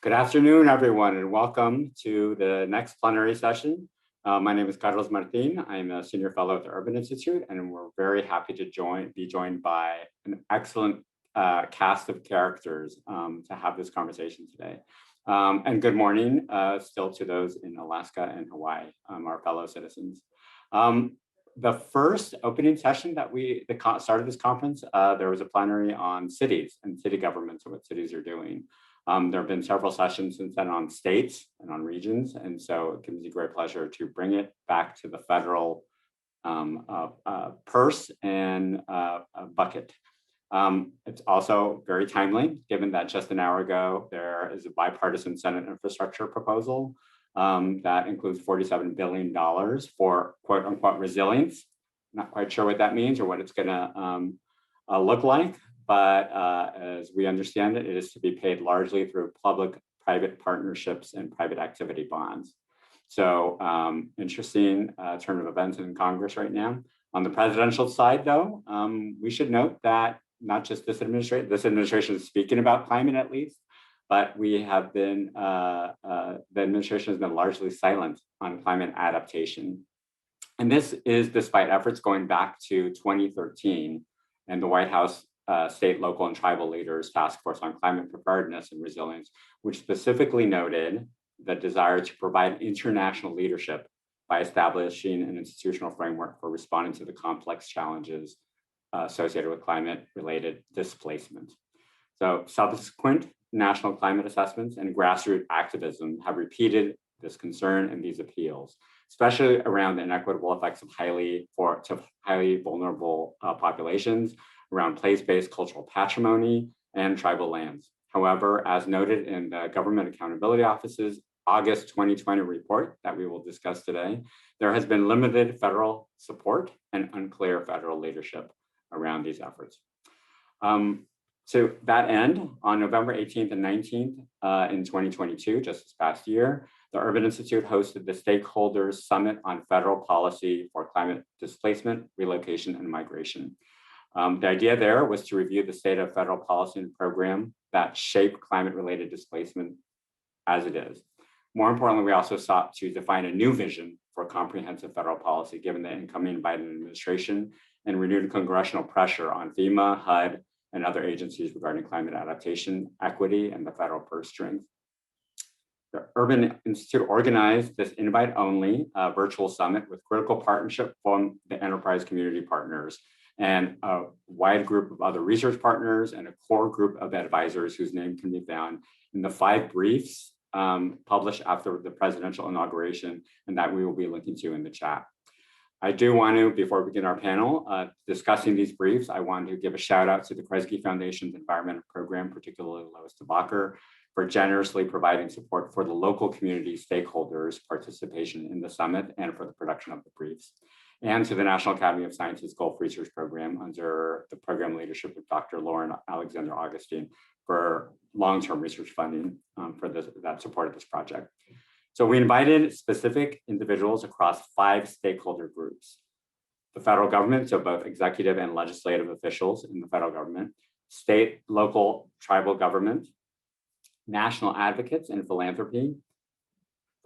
Good afternoon, everyone, and welcome to the next plenary session. My name is Carlos Martin. I'm a senior fellow at the Urban Institute, and we're very happy to be joined by an excellent cast of characters to have this conversation today. And good morning still to those in Alaska and Hawaii, our fellow citizens. The first opening session that started this conference, there was a plenary on cities and city governments and what cities are doing. There have been several sessions since then on states and on regions, and so it gives me great pleasure to bring it back to the federal purse and bucket. It's also very timely, given that just an hour ago, there is a bipartisan Senate infrastructure proposal that includes $47 billion for quote unquote resilience. Not quite sure what that means or what it's gonna look like. But as we understand it, it is to be paid largely through public-private partnerships and private activity bonds. So interesting turn of events in Congress right now. On the presidential side, though, we should note that not just this administration is speaking about climate at least, but we have been, the administration has been largely silent on climate adaptation. And this is despite efforts going back to 2013 and the White House state, local, and tribal leaders task force on climate preparedness and resilience, which specifically noted the desire to provide international leadership by establishing an institutional framework for responding to the complex challenges associated with climate-related displacement. So subsequent national climate assessments and grassroots activism have repeated this concern and these appeals, especially around the inequitable effects of highly vulnerable populations, around place-based cultural patrimony and tribal lands. However, as noted in the Government Accountability Office's August 2020 report that we will discuss today, there has been limited federal support and unclear federal leadership around these efforts. To that end, on November 18th and 19th in 2022, just this past year, the Urban Institute hosted the Stakeholders Summit on Federal Policy for Climate Displacement, Relocation, and Migration. The idea there was to review the state of federal policy and program that shape climate-related displacement as it is. More importantly, we also sought to define a new vision for comprehensive federal policy, given the incoming Biden administration and renewed congressional pressure on FEMA, HUD, and other agencies regarding climate adaptation, equity, and the federal purse strings. The Urban Institute organized this invite-only virtual summit with critical partnership from the enterprise community partners and a wide group of other research partners and a core group of advisors whose name can be found in the 5 briefs published after the presidential inauguration, and that we will be linking to in the chat. I do want to, before we begin our panel, discussing these briefs, I want to give a shout out to the Kresge Foundation's environmental program, particularly Lois DeBacher, for generously providing support for the local community stakeholders' participation in the summit and for the production of the briefs. And to the National Academy of Sciences Gulf Research Program under the program leadership of Dr. Lauren Alexander Augustine for long-term research funding for that supported this project. So we invited specific individuals across 5 stakeholder groups: the federal government, so both executive and legislative officials in the federal government, state, local, tribal government, national advocates in philanthropy,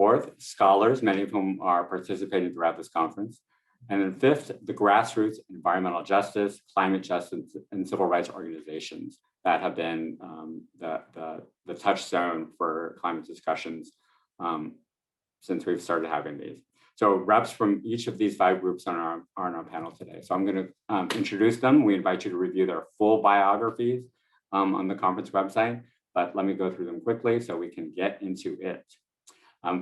4th, scholars, many of whom are participating throughout this conference, and then 5th, the grassroots environmental justice, climate justice, and civil rights organizations that have been the touchstone for climate discussions since we've started having these. So reps from each of these 5 groups are on our panel today. So I'm going to introduce them. We invite you to review their full biographies on the conference website, but let me go through them quickly so we can get into it.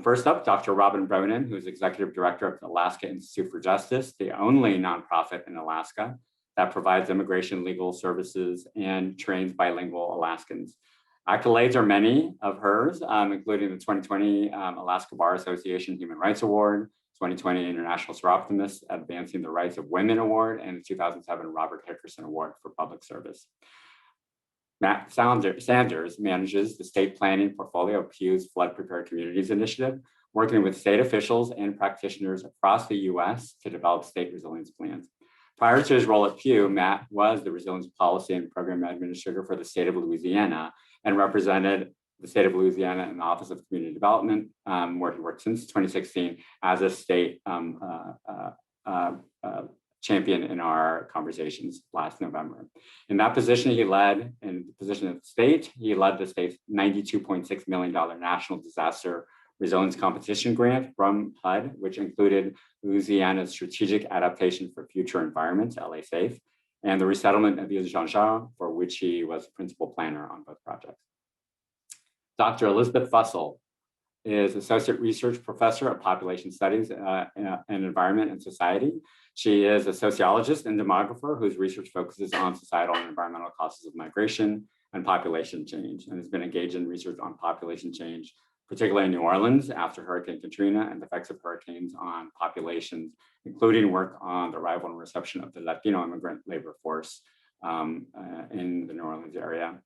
First up, Dr. Robin Bronin, who is Executive Director of the Alaska Institute for Justice, the only nonprofit in Alaska that provides immigration legal services and trains bilingual Alaskans. Accolades are many of hers, including the 2020 Alaska Bar Association Human Rights Award, 2020 International Seroptimist Advancing the Rights of Women Award, and the 2007 Robert Hickerson Award for Public Service. Matt Sanders manages the state planning portfolio of Pew's Flood Prepared Communities Initiative, working with state officials and practitioners across the US to develop state resilience plans. Prior to his role at Pew, Matt was the Resilience Policy and Program Administrator for the state of Louisiana and represented the state of Louisiana and the Office of Community Development, where he worked since 2016 as a state champion in our conversations last November. In that position, he led, in the position of the state, he led the state's $92.6 million national disaster resilience competition grant from HUD, which included Louisiana's Strategic Adaptation for Future Environments, LA SAFE, and the resettlement of Ile-Jean-Jean, for which he was principal planner on both projects. Dr. Elizabeth Fussell is Associate Research Professor of Population Studies and Environment and Society. She is a sociologist and demographer whose research focuses on societal and environmental causes of migration and population change, and has been engaged in research on population change, particularly in New Orleans after Hurricane Katrina and the effects of hurricanes on populations, including work on the arrival and reception of the Latino immigrant labor force in the New Orleans area.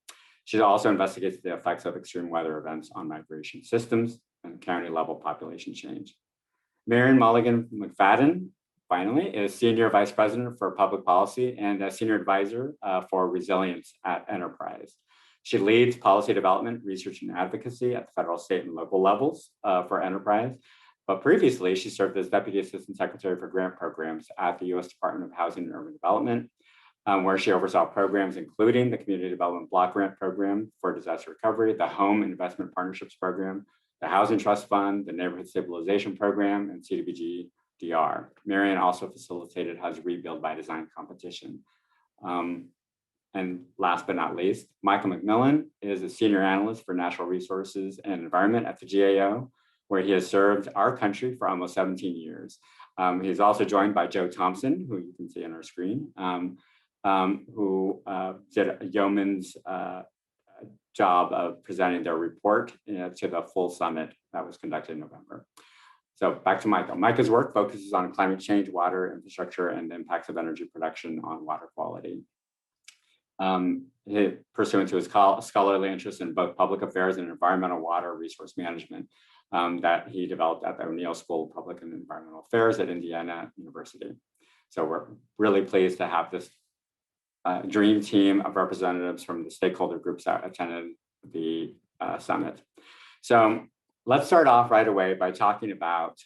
She also investigates the effects of extreme weather events on migration systems and county level population change. Marion Mulligan McFadden, finally, is Senior Vice President for Public Policy and a Senior Advisor for Resilience at Enterprise. She leads policy development, research, and advocacy at the federal, state, and local levels for Enterprise. But previously, she served as Deputy Assistant Secretary for Grant Programs at the U.S. Department of Housing and Urban Development, where she oversaw programs including the Community Development Block Grant Program for Disaster Recovery, the Home Investment Partnerships Program, the Housing Trust Fund, the Neighborhood Stabilization Program, and CDBG DR. Marion also facilitated HUD's Rebuild by Design competition. And last but not least, Michael McMillan is a Senior Analyst for Natural Resources and Environment at the GAO, where he has served our country for almost 17 years. He's also joined by Joe Thompson, who you can see on our screen, who did a yeoman's job of presenting their report to the full summit that was conducted in November. So back to Michael. Micah's work focuses on climate change, water infrastructure, and the impacts of energy production on water quality. Pursuant to his scholarly interest in both public affairs and environmental water resource management that he developed at the O'Neill School of Public and Environmental Affairs at Indiana University. So we're really pleased to have this dream team of representatives from the stakeholder groups that attended the summit. So let's start off right away by talking about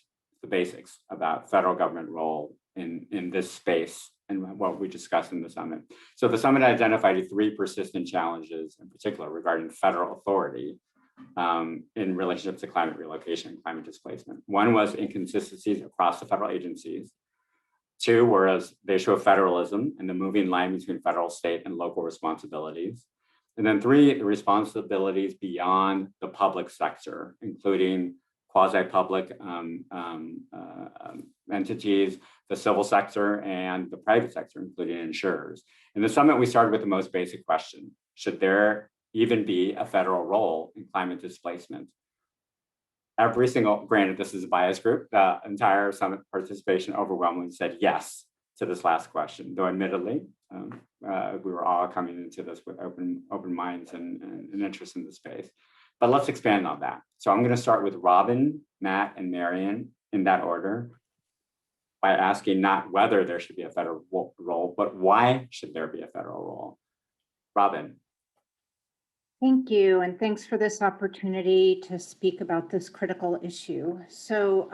the basics about federal government role in this space and what we discussed in the summit. So the summit identified 3 persistent challenges in particular regarding federal authority in relationship to climate relocation and climate displacement. One was inconsistencies across the federal agencies. 2 was the issue of federalism and the moving line between federal, state, and local responsibilities. And then 3, the responsibilities beyond the public sector, including quasi-public entities, the civil sector, and the private sector, including insurers. In the summit, we started with the most basic question: should there even be a federal role in climate displacement? Every single, granted, this is a bias group, the entire summit participation overwhelmingly said yes to this last question, though admittedly, we were all coming into this with open minds and an interest in the space. But let's expand on that. So I'm going to start with Robin, Matt, and Marion in that order by asking not whether there should be a federal role, but why should there be a federal role? Robin. Thank you, and thanks for this opportunity to speak about this critical issue. So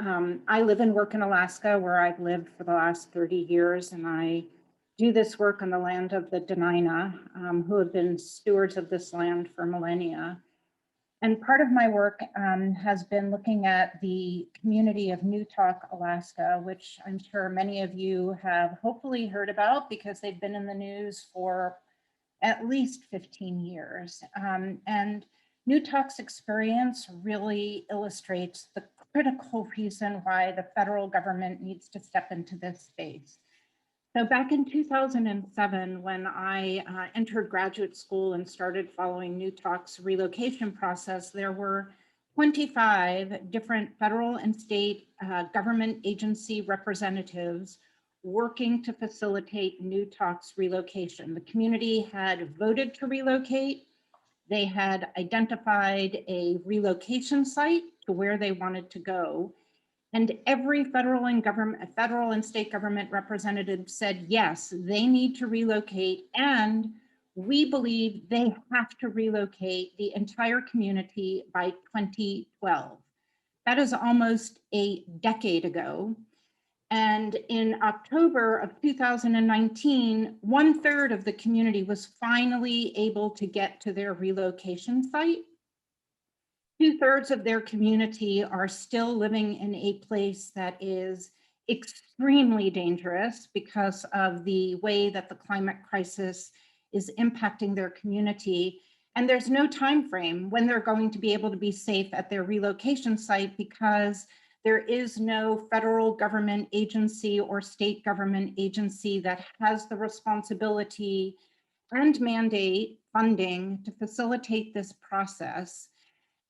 I live and work in Alaska, where I've lived for the last 30 years, and I do this work on the land of the Dena'ina, who have been stewards of this land for millennia. And part of my work has been looking at the community of Newtok, Alaska, which I'm sure many of you have hopefully heard about because they've been in the news for at least 15 years. And Newtok's experience really illustrates the critical reason why the federal government needs to step into this space. So back in 2007, when I entered graduate school and started following Newtok's relocation process, there were 25 different federal and state government agency representatives working to facilitate Newtok's relocation. The community had voted to relocate. They had identified a relocation site to where they wanted to go. And every federal and state government representative said, yes, they need to relocate, and we believe they have to relocate the entire community by 2012. That is almost a decade ago. And in October of 2019, 1/3 of the community was finally able to get to their relocation site. 2/3 of their community are still living in a place that is extremely dangerous because of the way that the climate crisis is impacting their community. And there's no time frame when they're going to be able to be safe at their relocation site because there is no federal government agency or state government agency that has the responsibility and mandate funding to facilitate this process.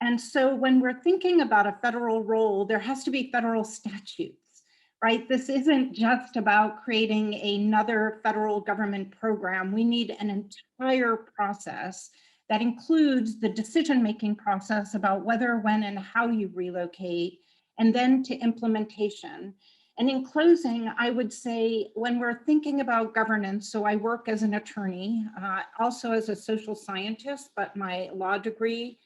And so when we're thinking about a federal role, there has to be federal statutes, right? This isn't just about creating another federal government program. We need an entire process that includes the decision-making process about whether, when, and how you relocate, and then to implementation. And in closing, I would say when we're thinking about governance, so I work as an attorney, also as a social scientist, but my law degree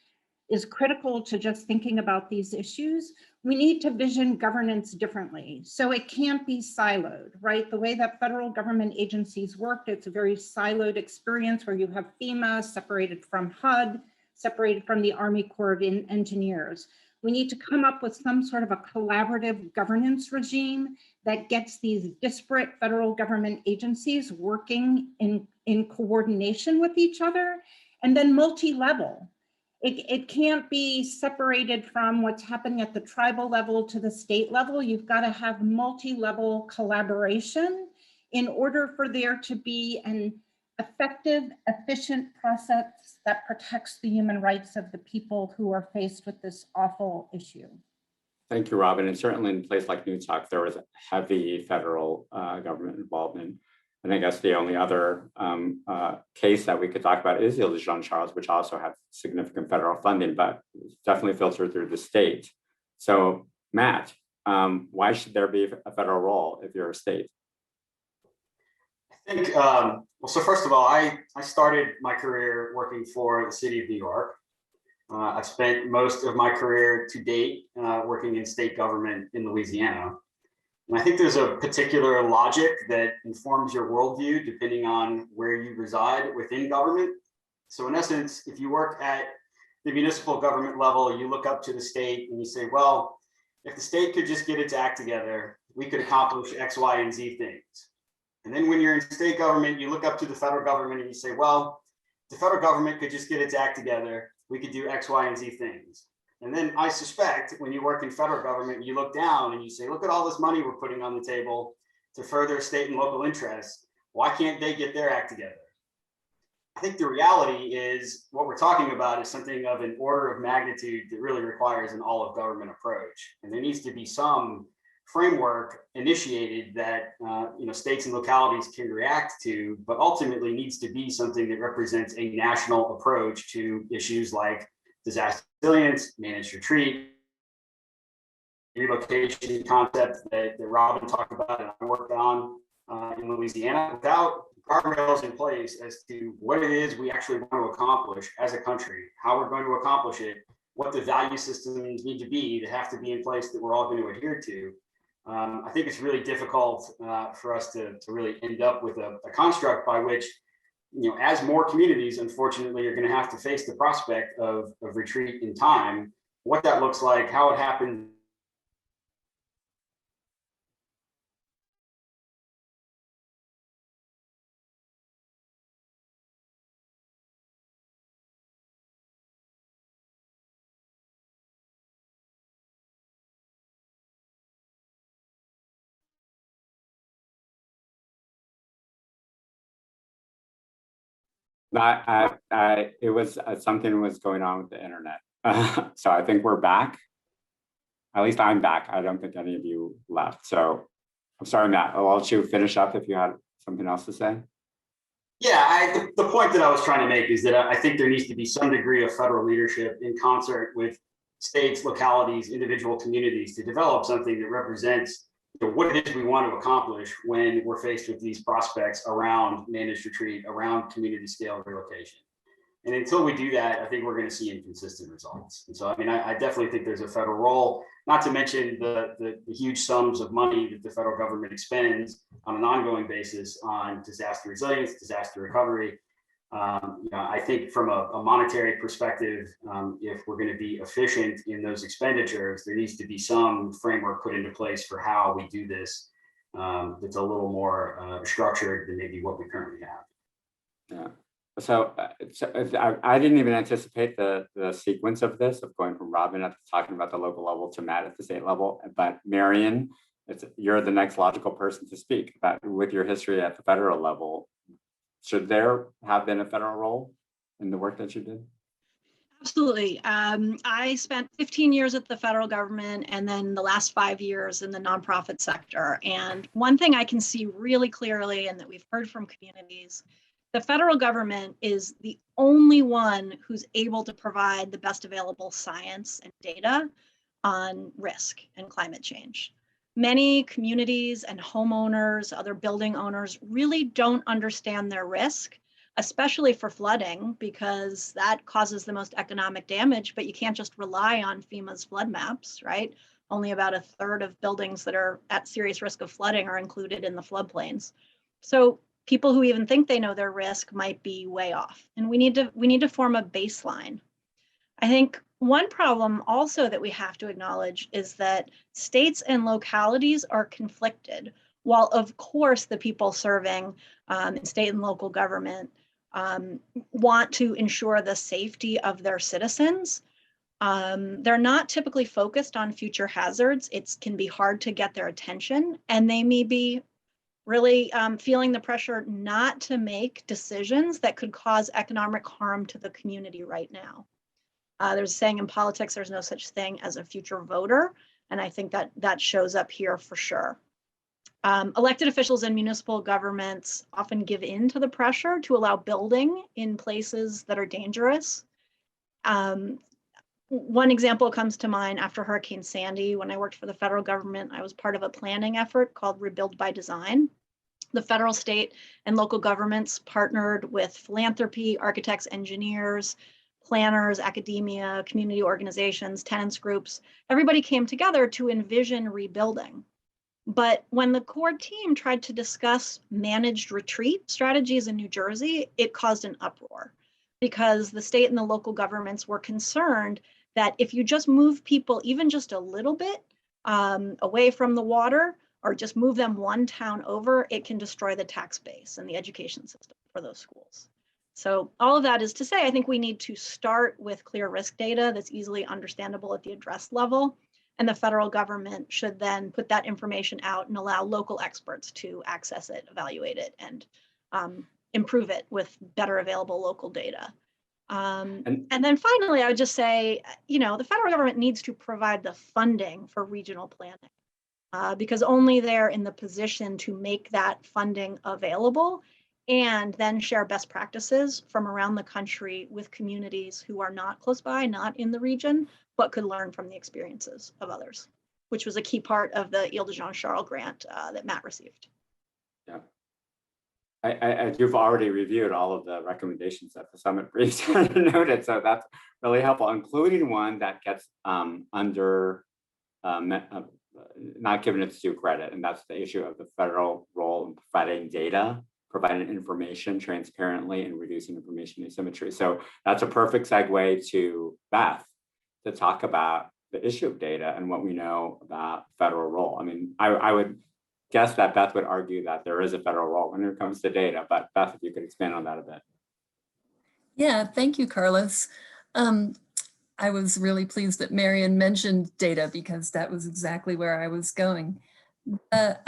is critical to just thinking about these issues. We need to vision governance differently. So it can't be siloed, right? The way that federal government agencies work, it's a very siloed experience where you have FEMA separated from HUD, separated from the Army Corps of Engineers. We need to come up with some sort of a collaborative governance regime that gets these disparate federal government agencies working in coordination with each other, and then multi-level. It can't be separated from what's happening at the tribal level to the state level. You've got to have multi-level collaboration in order for there to be an effective, efficient process that protects the human rights of the people who are faced with this awful issue. Thank you, Robin. And certainly in a place like Newtok, there was heavy federal government involvement. And I guess the only other case that we could talk about is the Ile de Jean Charles, which also had significant federal funding, but definitely filtered through the state. So Matt, why should there be a federal role if you're a state? I think, well, so first of all, I started my career working for the city of New York. I've spent most of my career to date working in state government in Louisiana. And I think there's a particular logic that informs your worldview depending on where you reside within government. So in essence, if you work at the municipal government level, you look up to the state and you say, well, if the state could just get its act together, we could accomplish X, Y, and Z things. And then when you're in state government, you look up to the federal government and you say, well, the federal government could just get its act together, we could do X, Y, and Z things. And then I suspect when you work in federal government, you look down and you say, look at all this money we're putting on the table to further state and local interests. Why can't they get their act together? I think the reality is what we're talking about is something of an order of magnitude that really requires an all of government approach. And there needs to be some framework initiated that states and localities can react to, but ultimately needs to be something that represents a national approach to issues like disaster resilience, managed retreat, relocation concept that Robin talked about and I worked on in Louisiana, without guardrails in place as to what it is we actually want to accomplish as a country, how we're going to accomplish it, what the value systems need to be that have to be in place that we're all going to adhere to. I think it's really difficult for us to really end up with a construct by which, as more communities, unfortunately, are going to have to face the prospect of retreat in time, what that looks like, how it happens. It was something was going on with the internet. So I think we're back. At least I'm back. I don't think any of you left. So I'm sorry, Matt. I'll let you finish up if you had something else to say. Yeah, the point that I was trying to make is that I think there needs to be some degree of federal leadership in concert with states, localities, individual communities to develop something that represents what it is we want to accomplish when we're faced with these prospects around managed retreat, around community scale relocation. And until we do that, I think we're going to see inconsistent results. And so, I mean, I definitely think there's a federal role, not to mention the huge sums of money that the federal government expends on an ongoing basis on disaster resilience, disaster recovery. I think from a monetary perspective, if we're going to be efficient in those expenditures, there needs to be some framework put into place for how we do this that's a little more structured than maybe what we currently have. Yeah. So I didn't even anticipate the sequence of this, of going from Robin at talking about the local level to Matt at the state level. But Marion, you're the next logical person to speak about with your history at the federal level. Should there have been a federal role in the work that you did? Absolutely. I spent 15 years at the federal government and then the last 5 years in the nonprofit sector. And one thing I can see really clearly, and that we've heard from communities, the federal government is the only one who's able to provide the best available science and data on risk and climate change. Many communities and homeowners, other building owners really don't understand their risk, especially for flooding, because that causes the most economic damage, but you can't just rely on FEMA's flood maps, right? Only about a third of buildings that are at serious risk of flooding are included in the floodplains. So people who even think they know their risk might be way off, and we need to form a baseline. I think one problem also that we have to acknowledge is that states and localities are conflicted. While of course the people serving in state and local government want to ensure the safety of their citizens, they're not typically focused on future hazards. It can be hard to get their attention, and they may be really feeling the pressure not to make decisions that could cause economic harm to the community right now. There's a saying in politics, there's no such thing as a future voter. And I think that shows up here for sure. Elected officials and municipal governments often give in to the pressure to allow building in places that are dangerous. One example comes to mind after Hurricane Sandy. When I worked for the federal government, I was part of a planning effort called Rebuild by Design. The federal, state, and local governments partnered with philanthropy, architects, engineers, planners, academia, community organizations, tenants groups. Everybody came together to envision rebuilding. But when the core team tried to discuss managed retreat strategies in New Jersey, it caused an uproar because the state and the local governments were concerned that if you just move people even just a little bit away from the water, or just move them one town over, it can destroy the tax base and the education system for those schools. So all of that is to say, I think we need to start with clear risk data that's easily understandable at the address level. And the federal government should then put that information out and allow local experts to access it, evaluate it, and improve it with better available local data. And then finally, I would just say, the federal government needs to provide the funding for regional planning because only they're in the position to make that funding available and then share best practices from around the country with communities who are not close by, not in the region, but could learn from the experiences of others, which was a key part of the Ile-de-Jean-Charles grant that Matt received. Yeah. You've already reviewed all of the recommendations that the summit briefs noted, so that's really helpful, including one that gets under not given its due credit, and that's the issue of the federal role in providing data, providing information transparently, and reducing information asymmetry. So that's a perfect segue to Beth to talk about the issue of data and what we know about federal role. I mean, I would guess that Beth would argue that there is a federal role when it comes to data, but Beth, if you could expand on that a bit. Yeah, thank you, Carlos. I was really pleased that Marion mentioned data because that was exactly where I was going. The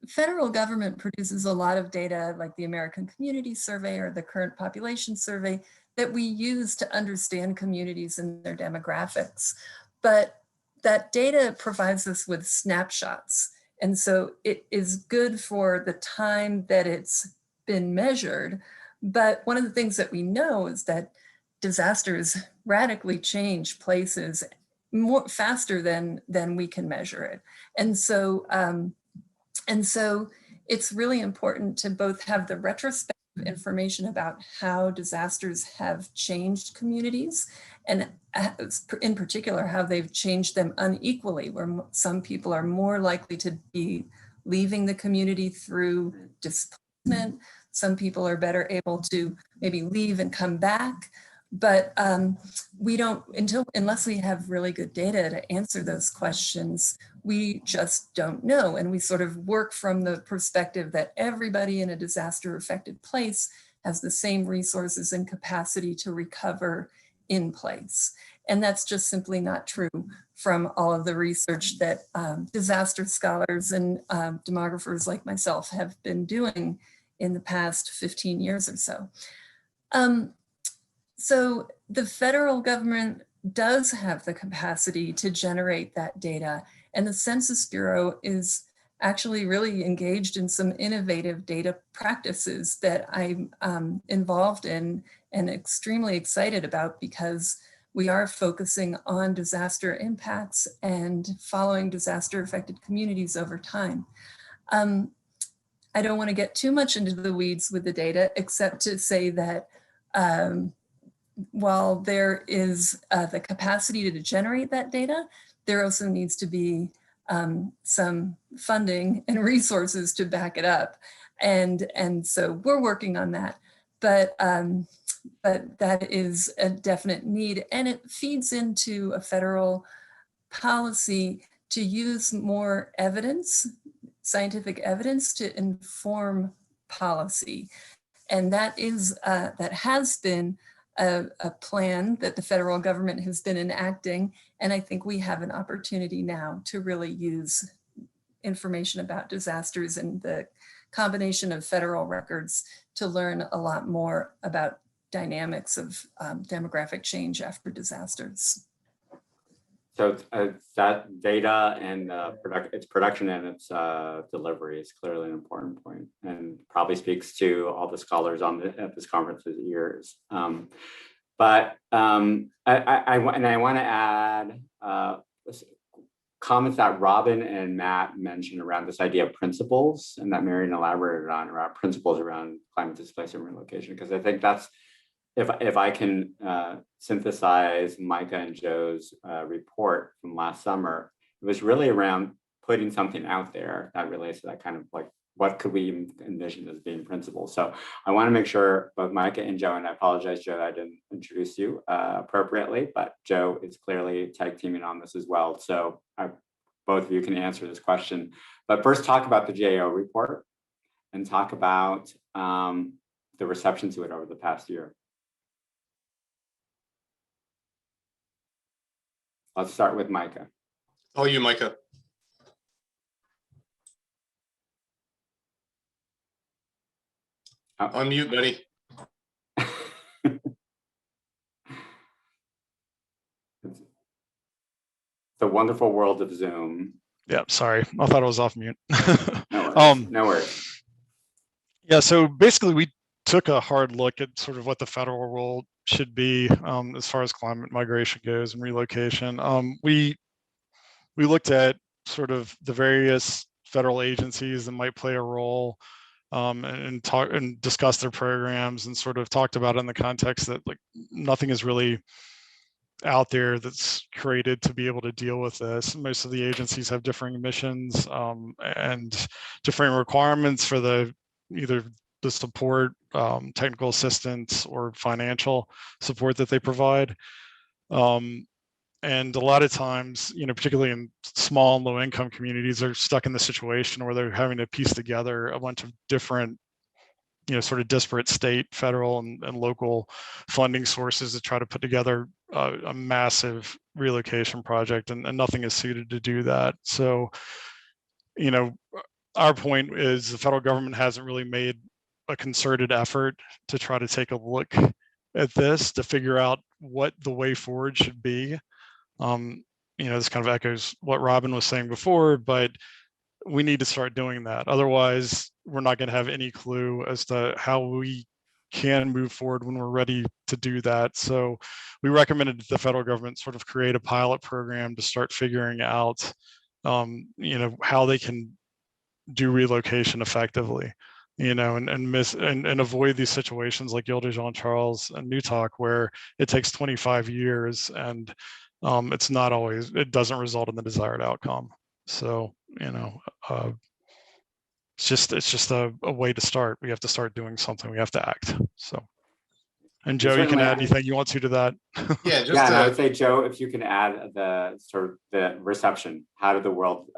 federal government produces a lot of data like the American Community Survey or the Current Population Survey that we use to understand communities and their demographics. But that data provides us with snapshots. And so it is good for the time that it's been measured. But one of the things that we know is that disasters radically change places more faster than we can measure it. And so it's really important to both have the retrospective information about how disasters have changed communities, and in particular, how they've changed them unequally, where some people are more likely to be leaving the community through displacement. Some people are better able to maybe leave and come back. But we don't, unless we have really good data to answer those questions, we just don't know. And we sort of work from the perspective that everybody in a disaster affected place has the same resources and capacity to recover in place. And that's just simply not true from all of the research that disaster scholars and demographers like myself have been doing in the past 15 years or so. So the federal government does have the capacity to generate that data, and the Census Bureau is actually really engaged in some innovative data practices that I'm involved in and extremely excited about, because we are focusing on disaster impacts and following disaster affected communities over time. I don't want to get too much into the weeds with the data, except to say that while there is the capacity to generate that data, there also needs to be some funding and resources to back it up. And so we're working on that, but that is a definite need, and it feeds into a federal policy to use more evidence, scientific evidence, to inform policy. And that has been a plan that the federal government has been enacting. And I think we have an opportunity now to really use information about disasters and the combination of federal records to learn a lot more about dynamics of demographic change after disasters. So that data and its production and its delivery is clearly an important point, and probably speaks to all the scholars at this conference's ears. But I want to add comments that Robin and Matt mentioned around this idea of principles, and that Marion elaborated on, around principles around climate displacement and relocation, because I think that's, if I can synthesize Micah and Joe's report from last summer, it was really around putting something out there that relates to that kind of like, what could we envision as being principles? So I want to make sure both Micah and Joe, and I apologize, Joe, that I didn't introduce you appropriately, but Joe is clearly tag teaming on this as well. So both of you can answer this question. But first, talk about the GAO report and talk about the reception to it over the past year. Let's start with Micah. All you, Micah. Unmute, buddy. The wonderful world of Zoom. Yeah, sorry, I thought I was off mute. No worries. No worries. Yeah, so basically we took a hard look at sort of what the federal role should be as far as climate migration goes and relocation. We looked at sort of the various federal agencies that might play a role, and discussed their programs, and sort of talked about it in the context that like nothing is really out there that's created to be able to deal with this. Most of the agencies have differing missions and differing requirements for either the support, technical assistance, or financial support that they provide. And a lot of times, particularly in small and low income communities, are stuck in the situation where they're having to piece together a bunch of different, sort of disparate state, federal, and local funding sources to try to put together a massive relocation project, and nothing is suited to do that. So, our point is the federal government hasn't really made a concerted effort to try to take a look at this, to figure out what the way forward should be. This kind of echoes what Robin was saying before, but we need to start doing that. Otherwise, we're not going to have any clue as to how we can move forward when we're ready to do that. So we recommended that the federal government sort of create a pilot program to start figuring out, how they can do relocation effectively, and avoid these situations like Ile de Jean Charles and Newtok, where it takes 25 years and it doesn't result in the desired outcome. So, it's just a way to start. We have to start doing something. We have to act. So, and Joe, you can add anything you want to that. Yeah, just Yeah, and I would say, Joe, if you can add the reception. How did the world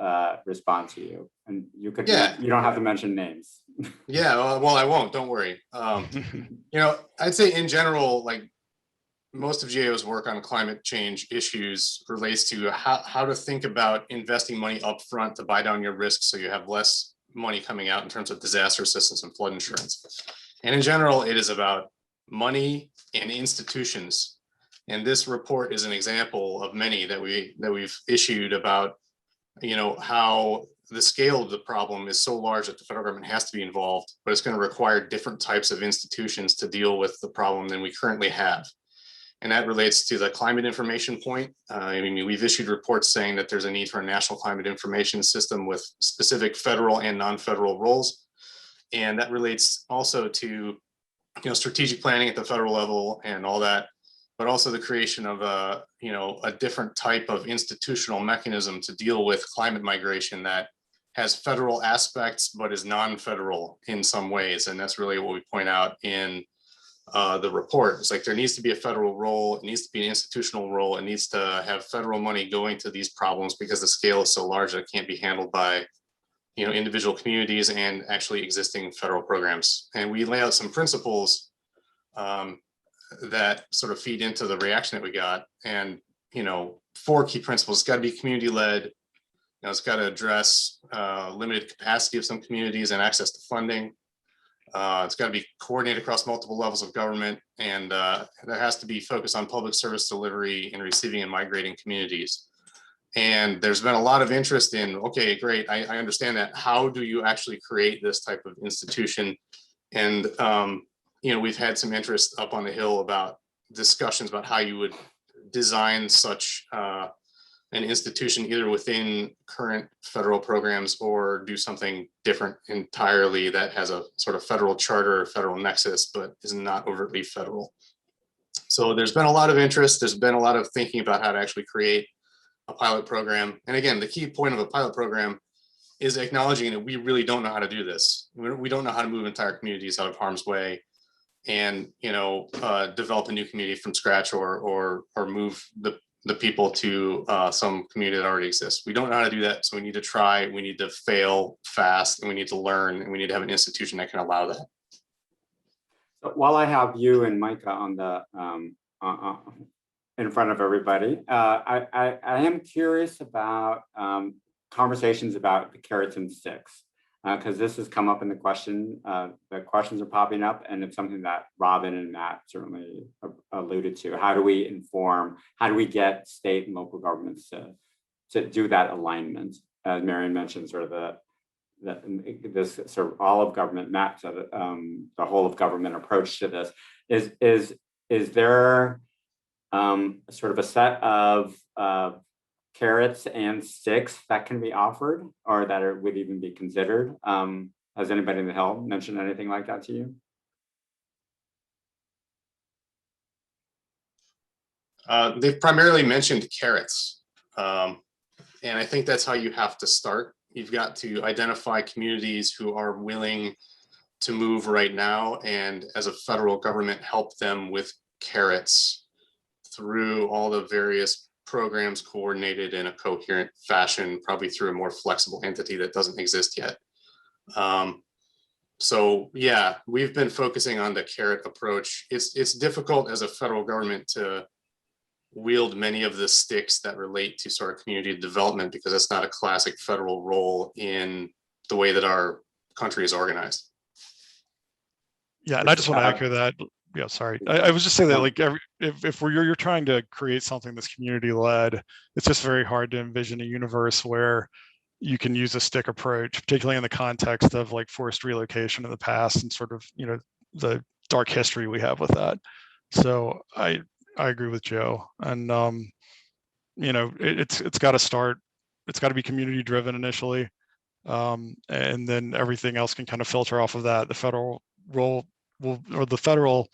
respond to you? And you could, you don't have to mention names. Yeah, well, I won't. Don't worry. I'd say in general, like most of GAO's work on climate change issues relates to how to think about investing money up front to buy down your risks, so you have less money coming out in terms of disaster assistance and flood insurance. And in general, it is about money and institutions. And this report is an example of many that we've issued about, how the scale of the problem is so large that the federal government has to be involved, but it's going to require different types of institutions to deal with the problem than we currently have. And that relates to the climate information point. We've issued reports saying that there's a need for a national climate information system with specific federal and non-federal roles. And that relates also to, strategic planning at the federal level and all that, but also the creation of a different type of institutional mechanism to deal with climate migration that has federal aspects, but is non-federal in some ways. And that's really what we point out in the report. It's like there needs to be a federal role, it needs to be an institutional role, it needs to have federal money going to these problems because the scale is so large that it can't be handled by individual communities and actually existing federal programs. And we lay out some principles that sort of feed into the reaction that we got. And 4 key principles. It's got to be community led. It's got to address limited capacity of some communities and access to funding. It's got to be coordinated across multiple levels of government, and there has to be focus on public service delivery in receiving and migrating communities. And there's been a lot of interest in, okay, great, I understand that. How do you actually create this type of institution? And we've had some interest up on the Hill about discussions about how you would design such an institution either within current federal programs or do something different entirely that has a sort of federal charter or federal nexus, but is not overtly federal. So there's been a lot of interest. There's been a lot of thinking about how to actually create a pilot program. And again, the key point of a pilot program is acknowledging that we really don't know how to do this. We don't know how to move entire communities out of harm's way and develop a new community from scratch or move the people to some community that already exists. We don't know how to do that, so we need to try, we need to fail fast, and we need to learn, and we need to have an institution that can allow that. So while I have you and Micah on the in front of everybody, I am curious about conversations about the carrots and sticks, because this has come up in the question. The questions are popping up, and it's something that Robin and Matt certainly alluded to. How do we inform? How do we get state and local governments to do that alignment? As Marion mentioned, sort of this sort of all of government. Matt said the whole of government approach to this. Is there sort of a set of carrots and sticks that can be offered or that would even be considered? Has anybody in the Hill mentioned anything like that to you? They've primarily mentioned carrots. And I think that's how you have to start. You've got to identify communities who are willing to move right now, and as a federal government, help them with carrots through all the various programs coordinated in a coherent fashion, probably through a more flexible entity that doesn't exist yet. So yeah, we've been focusing on the carrot approach. It's difficult as a federal government to wield many of the sticks that relate to sort of community development because it's not a classic federal role in the way that our country is organized. Yeah, and I just want to echo that. Yeah, sorry. I was just saying that, like, if you're trying to create something that's community led, it's just very hard to envision a universe where you can use a stick approach, particularly in the context of like forced relocation in the past and sort of, the dark history we have with that. So I agree with Joe, and you know, it's got to start. It's got to be community driven initially, and then everything else can kind of filter off of that. The federal role the federal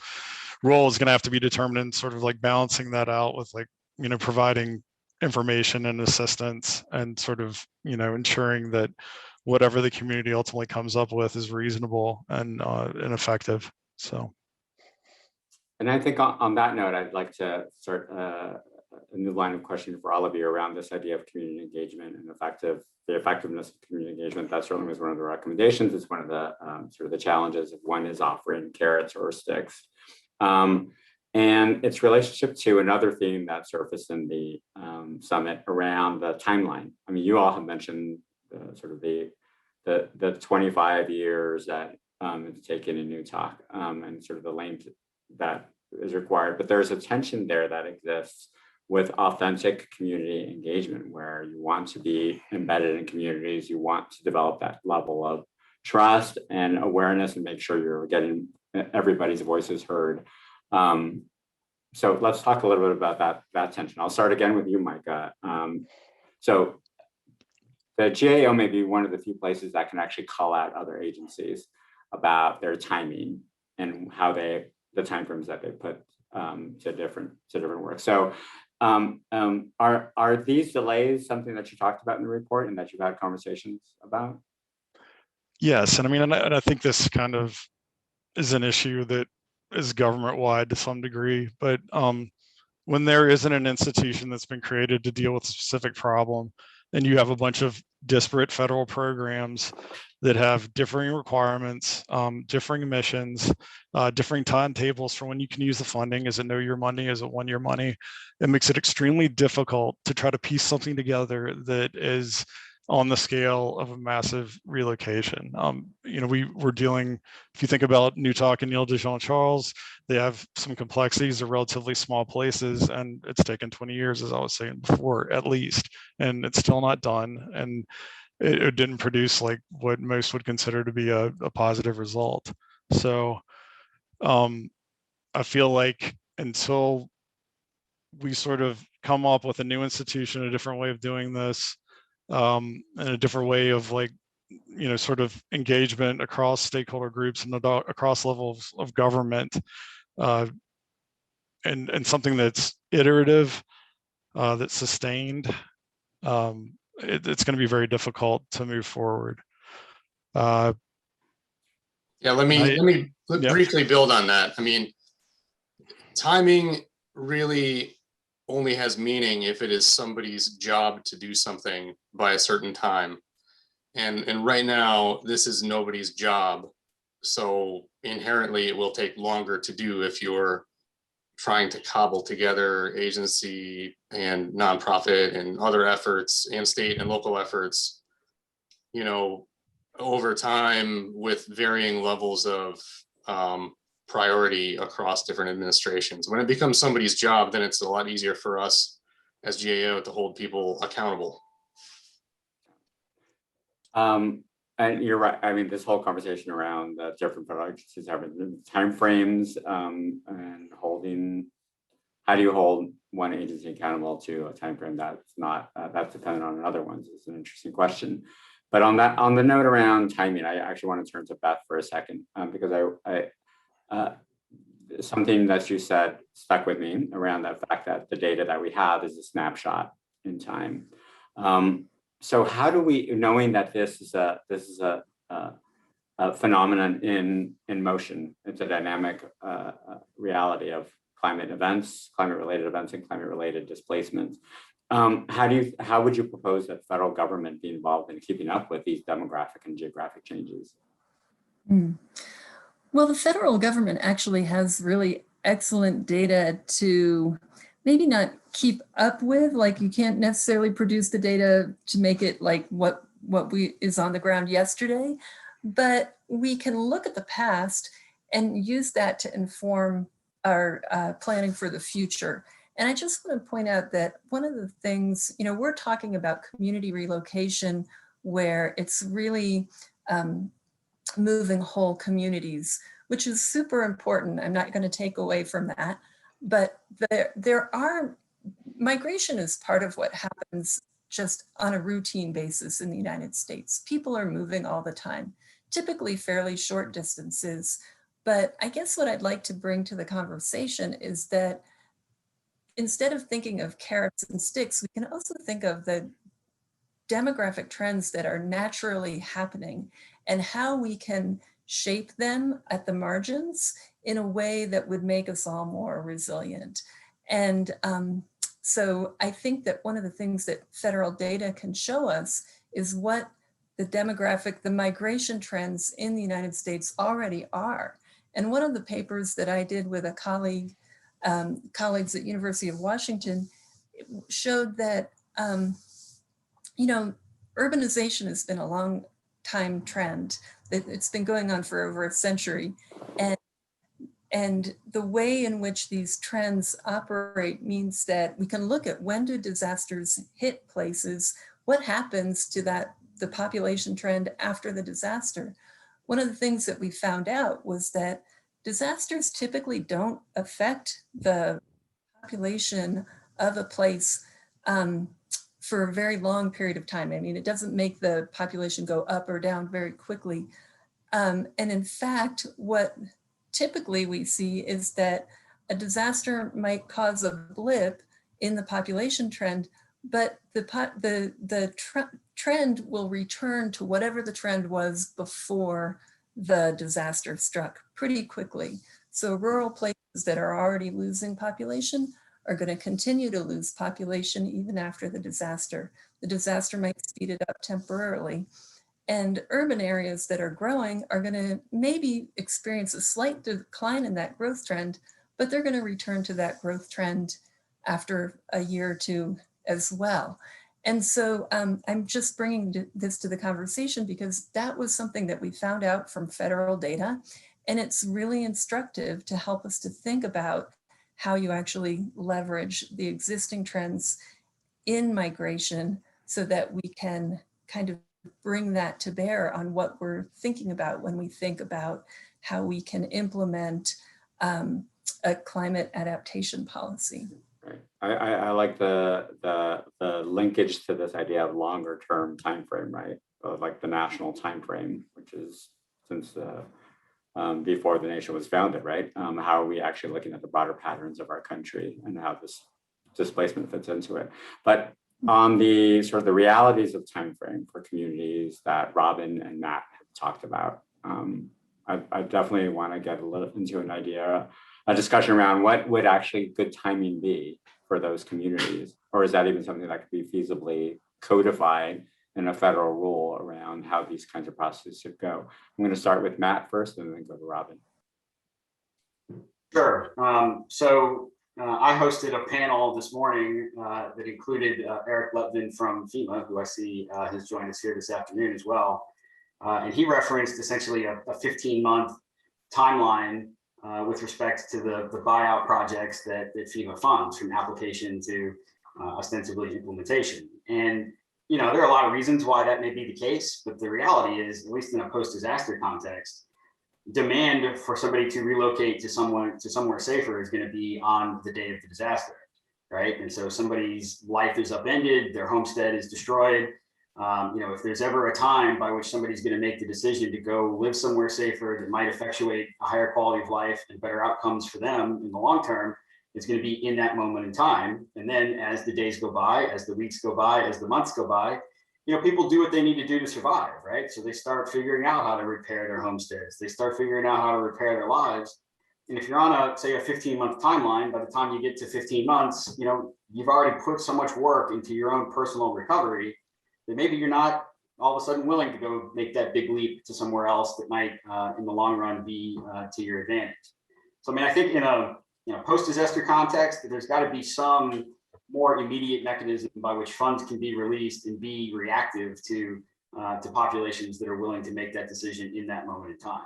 role is going to have to be determined in sort of like balancing that out with, like, you know, providing information and assistance and sort of, you know, ensuring that whatever the community ultimately comes up with is reasonable and effective. So. And I think on that note, I'd like to start a new line of questioning for all of you around this idea of community engagement and the effectiveness of community engagement. That certainly was one of the recommendations. It's one of the sort of the challenges if one is offering carrots or sticks. And its relationship to another theme that surfaced in the summit around the timeline. I mean, you all have mentioned sort of the 25 years that it's taken in Utah and sort of the length that is required, but there's a tension there that exists with authentic community engagement, where you want to be embedded in communities, you want to develop that level of trust and awareness and make sure you're getting everybody's voices heard. So let's talk a little bit about that tension. I'll start again with you, Micah. So the GAO may be one of the few places that can actually call out other agencies about their timing and how the timeframes that they put to different work. So are these delays something that you talked about in the report and that you've had conversations about? Yes, and I mean, and I think this kind of is an issue that is government-wide to some degree, but when there isn't an institution that's been created to deal with a specific problem, and you have a bunch of disparate federal programs that have differing requirements, differing missions, differing timetables for when you can use the funding. Is it know your money? Is it 1 year money? It makes it extremely difficult to try to piece something together that is on the scale of a massive relocation. You know, we're dealing, if you think about Newtok and Ile de Jean Charles, they have some complexities. They're relatively small places, and it's taken 20 years, as I was saying before, at least, and it's still not done. And it didn't produce like what most would consider to be a positive result. So I feel like until we sort of come up with a new institution, a different way of doing this, and a different way of, like, you know, sort of engagement across stakeholder groups and across levels of government, and something that's iterative, that's sustained, it's going to be very difficult to move forward. Yeah, let me briefly build on that. I mean, timing really only has meaning if it is somebody's job to do something by a certain time. And right now, this is nobody's job. So inherently, it will take longer to do if you're trying to cobble together agency and nonprofit and other efforts and state and local efforts, you know, over time with varying levels of priority across different administrations. When it becomes somebody's job, then it's a lot easier for us as GAO to hold people accountable. And you're right. I mean, this whole conversation around different federal agencies having timeframes and holding, how do you hold one agency accountable to a timeframe that's not that's dependent on another ones is an interesting question. But on the note around timing, I actually want to turn to Beth for a second because something that you said stuck with me around the fact that the data that we have is a snapshot in time. So how do we, knowing that this is a phenomenon in motion, it's a dynamic reality of climate events, climate-related events, and climate-related displacements. How would you propose that federal government be involved in keeping up with these demographic and geographic changes? Well, the federal government actually has really excellent data to maybe not keep up with, like you can't necessarily produce the data to make it like what is on the ground yesterday, but we can look at the past and use that to inform our planning for the future. And I just want to point out that one of the things, you know, we're talking about community relocation where it's really moving whole communities, which is super important. I'm not going to take away from that. But migration is part of what happens just on a routine basis in the United States. People are moving all the time, typically fairly short distances. But I guess what I'd like to bring to the conversation is that instead of thinking of carrots and sticks, we can also think of the demographic trends that are naturally happening and how we can shape them at the margins in a way that would make us all more resilient. And so I think that one of the things that federal data can show us is what the migration trends in the United States already are. And one of the papers that I did with a colleagues at University of Washington showed that, urbanization has been a long time trend. It's been going on for over a century. And the way in which these trends operate means that we can look at when do disasters hit places, what happens to the population trend after the disaster. One of the things that we found out was that disasters typically don't affect the population of a place for a very long period of time. I mean, it doesn't make the population go up or down very quickly. And in fact, what typically we see is that a disaster might cause a blip in the population trend, but the trend will return to whatever the trend was before the disaster struck pretty quickly. So rural places that are already losing population are going to continue to lose population even after the disaster. The disaster might speed it up temporarily. And urban areas that are growing are going to maybe experience a slight decline in that growth trend, but they're going to return to that growth trend after a year or two as well. And so I'm just bringing this to the conversation because that was something that we found out from federal data. And it's really instructive to help us to think about how you actually leverage the existing trends in migration so that we can kind of bring that to bear on what we're thinking about when we think about how we can implement a climate adaptation policy. Right. I like the linkage to this idea of longer term time frame, right? Of like the national time frame, which is since before the nation was founded, right? How are we actually looking at the broader patterns of our country and how this displacement fits into it? But on the sort of the realities of time frame for communities that Robin and Matt have talked about, I definitely want to get a little into a discussion around what would actually good timing be for those communities, or is that even something that could be feasibly codified in a federal rule around how these kinds of processes should go? I'm going to start with Matt first and then go to Robin. Sure. I hosted a panel this morning that included Eric Letvin from FEMA, who I see has joined us here this afternoon as well. And he referenced essentially a 15-month timeline with respect to the buyout projects that FEMA funds, from application to ostensibly implementation. And there are a lot of reasons why that may be the case, but the reality is, at least in a post-disaster context, demand for somebody to relocate to somewhere safer is going to be on the day of the disaster, right? And so somebody's life is upended, their homestead is destroyed. If there's ever a time by which somebody's going to make the decision to go live somewhere safer that might effectuate a higher quality of life and better outcomes for them in the long term, it's going to be in that moment in time. And then as the days go by, as the weeks go by, as the months go by, people do what they need to do to survive, right? So they start figuring out how to repair their homesteads. They start figuring out how to repair their lives. And if you're on say a 15-month timeline, by the time you get to 15 months, you've already put so much work into your own personal recovery that maybe you're not all of a sudden willing to go make that big leap to somewhere else that might, in the long run, be to your advantage. So, I think in a post-disaster context, there's got to be some more immediate mechanism by which funds can be released and be reactive to populations that are willing to make that decision in that moment in time.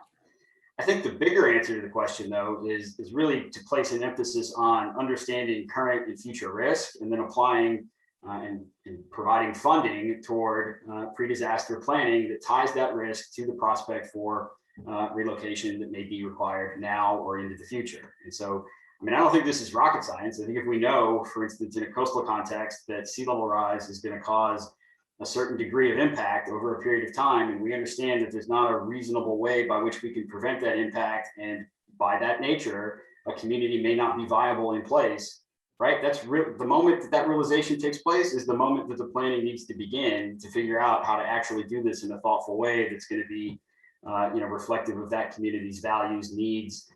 I think the bigger answer to the question, though, is really to place an emphasis on understanding current and future risk, and then applying and providing funding toward pre-disaster planning that ties that risk to the prospect for relocation that may be required now or into the future. And so, I mean, I don't think this is rocket science. I think if we know, for instance, in a coastal context, that sea level rise is going to cause a certain degree of impact over a period of time, and we understand that there's not a reasonable way by which we can prevent that impact, and by that nature, a community may not be viable in place, right? That's the moment that that realization takes place is the moment that the planning needs to begin to figure out how to actually do this in a thoughtful way that's going to be reflective of that community's values, needs,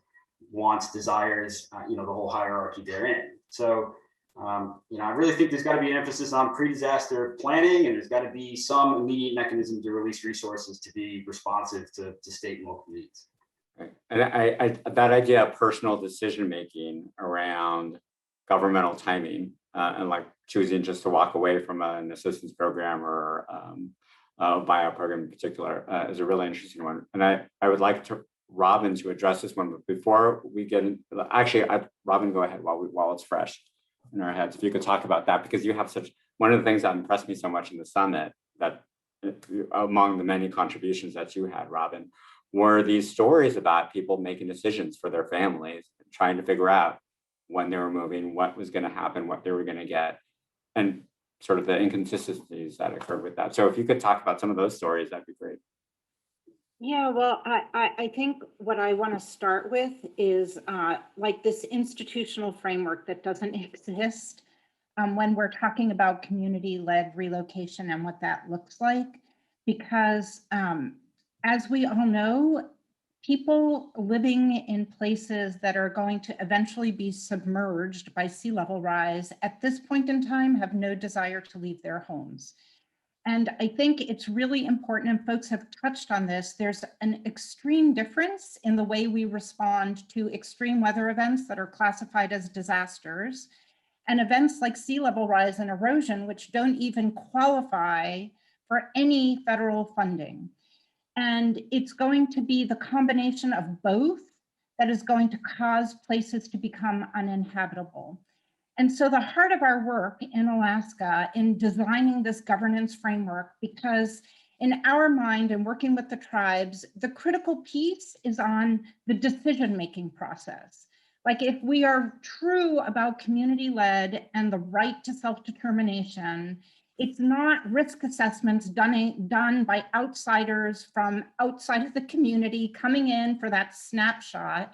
wants, desires, the whole hierarchy therein. So, I really think there's got to be an emphasis on pre-disaster planning, and there's got to be some immediate mechanism to release resources to be responsive to state and local needs. Right. And I that idea of personal decision-making around governmental timing and like choosing just to walk away from an assistance program or a buyout program in particular is a really interesting one. And I would like Robin to address this one, but before we get into, actually, Robin, go ahead while it's fresh in our heads. If you could talk about that, because you have one of the things that impressed me so much in the summit, that among the many contributions that you had, Robin, were these stories about people making decisions for their families, trying to figure out when they were moving, what was going to happen, what they were going to get, and sort of the inconsistencies that occurred with that. So if you could talk about some of those stories, that'd be great. Yeah, well, I think what I want to start with is like this institutional framework that doesn't exist when we're talking about community-led relocation and what that looks like. Because as we all know, people living in places that are going to eventually be submerged by sea level rise at this point in time have no desire to leave their homes. And I think it's really important, and folks have touched on this, there's an extreme difference in the way we respond to extreme weather events that are classified as disasters, and events like sea level rise and erosion, which don't even qualify for any federal funding. And it's going to be the combination of both that is going to cause places to become uninhabitable. And so the heart of our work in Alaska in designing this governance framework, because in our mind and working with the tribes, the critical piece is on the decision-making process. Like if we are true about community-led and the right to self-determination, it's not risk assessments done by outsiders from outside of the community coming in for that snapshot.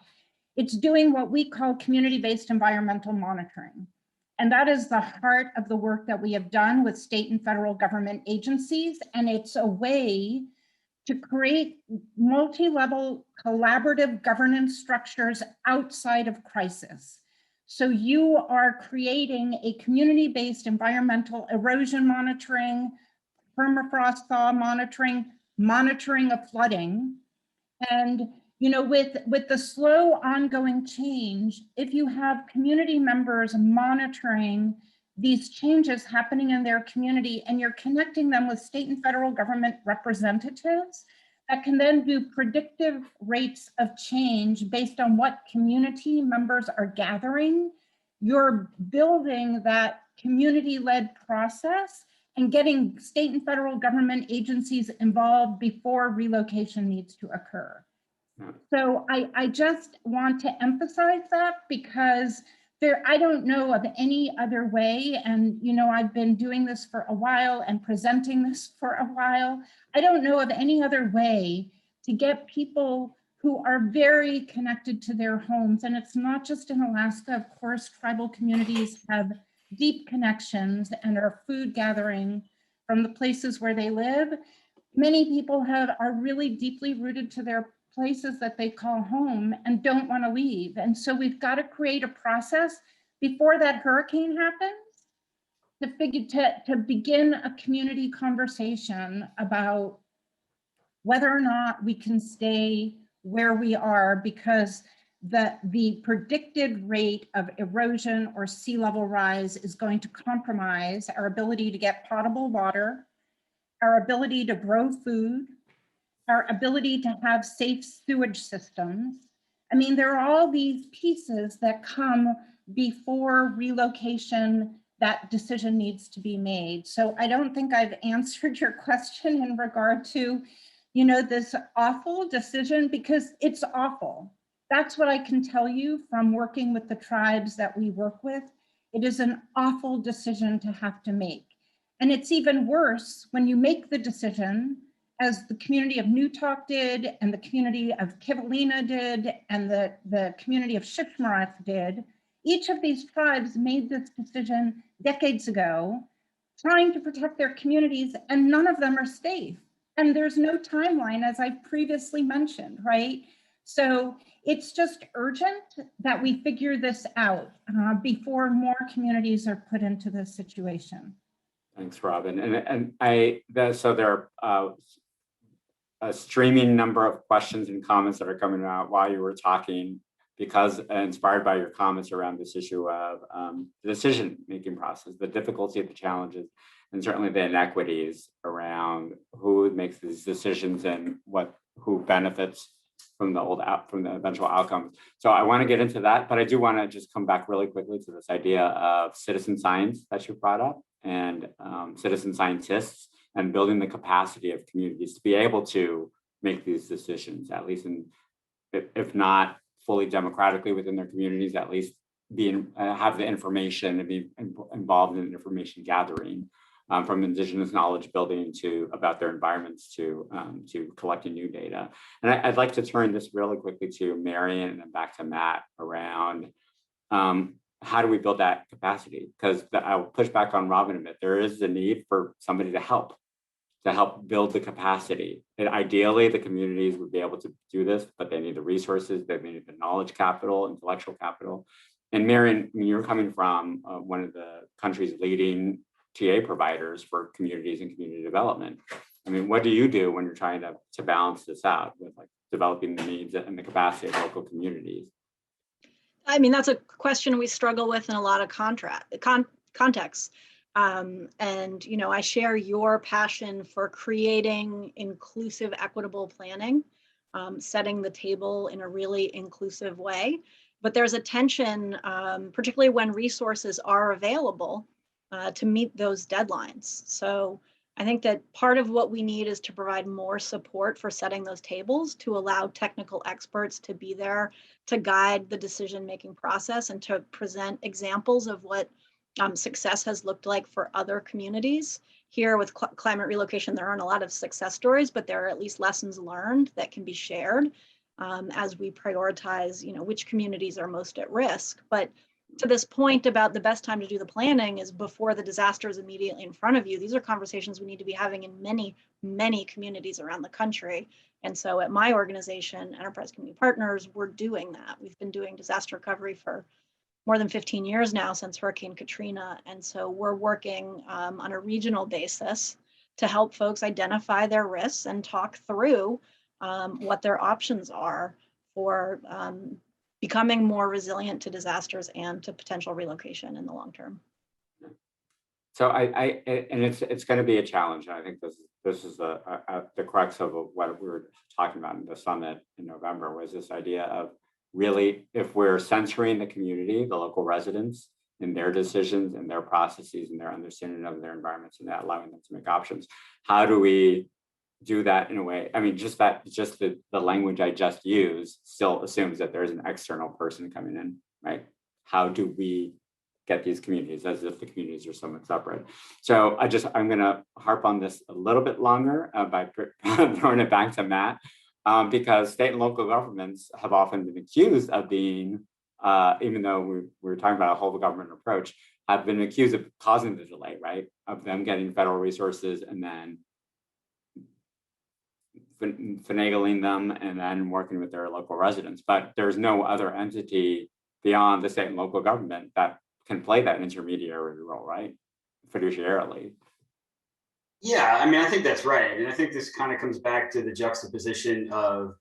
It's doing what we call community-based environmental monitoring. And that is the heart of the work that we have done with state and federal government agencies. And it's a way to create multi-level collaborative governance structures outside of crisis. So you are creating a community-based environmental erosion monitoring, permafrost thaw monitoring, monitoring of flooding. And with the slow ongoing change, if you have community members monitoring these changes happening in their community and you're connecting them with state and federal government representatives that can then do predictive rates of change based on what community members are gathering, you're building that community-led process and getting state and federal government agencies involved before relocation needs to occur. So I just want to emphasize that, because I don't know of any other way. And, I've been doing this for a while and presenting this for a while. I don't know of any other way to get people who are very connected to their homes. And it's not just in Alaska. Of course, tribal communities have deep connections and are food gathering from the places where they live. Many people are really deeply rooted to their places that they call home and don't want to leave. And so we've got to create a process before that hurricane happens to begin a community conversation about whether or not we can stay where we are, because the predicted rate of erosion or sea level rise is going to compromise our ability to get potable water, our ability to grow food, our ability to have safe sewage systems. I mean, there are all these pieces that come before relocation. That decision needs to be made. So I don't think I've answered your question in regard to, you know, this awful decision, because it's awful. That's what I can tell you from working with the tribes that we work with. It is an awful decision to have to make. And it's even worse when you make the decision, as the community of Newtalk did, and the community of Kivalina did, and the community of Shikshmareth did. Each of these tribes made this decision decades ago, trying to protect their communities, and none of them are safe. And there's no timeline, as I previously mentioned, right? So it's just urgent that we figure this out before more communities are put into this situation. Thanks, Robin. So there are a streaming number of questions and comments that are coming out while you were talking, because inspired by your comments around this issue of the decision-making process, the difficulty, the challenges, and certainly the inequities around who makes these decisions and who benefits from the eventual outcomes. So I want to get into that, but I do want to just come back really quickly to this idea of citizen science that you brought up, and citizen scientists, and building the capacity of communities to be able to make these decisions, at least if not fully democratically within their communities, at least have the information and be involved in information gathering, from indigenous knowledge building about their environments to collecting new data. And I'd like to turn this really quickly to Marion and then back to Matt around how do we build that capacity? Because I'll push back on Robin a bit. There is the need for somebody to help build the capacity. And ideally, the communities would be able to do this, but they need the resources, they need the knowledge capital, intellectual capital. And Marion, you're coming from one of the country's leading TA providers for communities and community development. I mean, what do you do when you're trying to balance this out with like developing the needs and the capacity of local communities? I mean, that's a question we struggle with in a lot of contexts. And, you know, I share your passion for creating inclusive, equitable planning, setting the table in a really inclusive way. But there's a tension, particularly when resources are available to meet those deadlines. So I think that part of what we need is to provide more support for setting those tables, to allow technical experts to be there to guide the decision-making process and to present examples of what success has looked like for other communities. Here with climate relocation, there aren't a lot of success stories, but there are at least lessons learned that can be shared as we prioritize, you know, which communities are most at risk. But to this point about the best time to do the planning is before the disaster is immediately in front of you. These are conversations we need to be having in many, many communities around the country. And so at my organization, Enterprise Community Partners, we're doing that. We've been doing disaster recovery for more than 15 years now, since Hurricane Katrina. And so we're working on a regional basis to help folks identify their risks and talk through what their options are for becoming more resilient to disasters and to potential relocation in the long term. So and it's going to be a challenge. And I think this is the crux of what we were talking about in the summit in November, was this idea of really, if we're censoring the community, the local residents, in their decisions and their processes and their understanding of their environments, and that allowing them to make options, how do we do that in a way? I mean, just the language I just used still assumes that there's an external person coming in, right? How do we get these communities, as if the communities are somewhat separate? So I'm going to harp on this a little bit longer by throwing it back to Matt, because state and local governments have often been accused of being, even though we're talking about a whole government approach, have been accused of causing the delay, right? Of them getting federal resources and then finagling them and then working with their local residents. But there's no other entity beyond the state and local government that can play that intermediary role, right? Fiduciarily. Yeah, I mean, I think that's right. And I think this kind of comes back to the juxtaposition of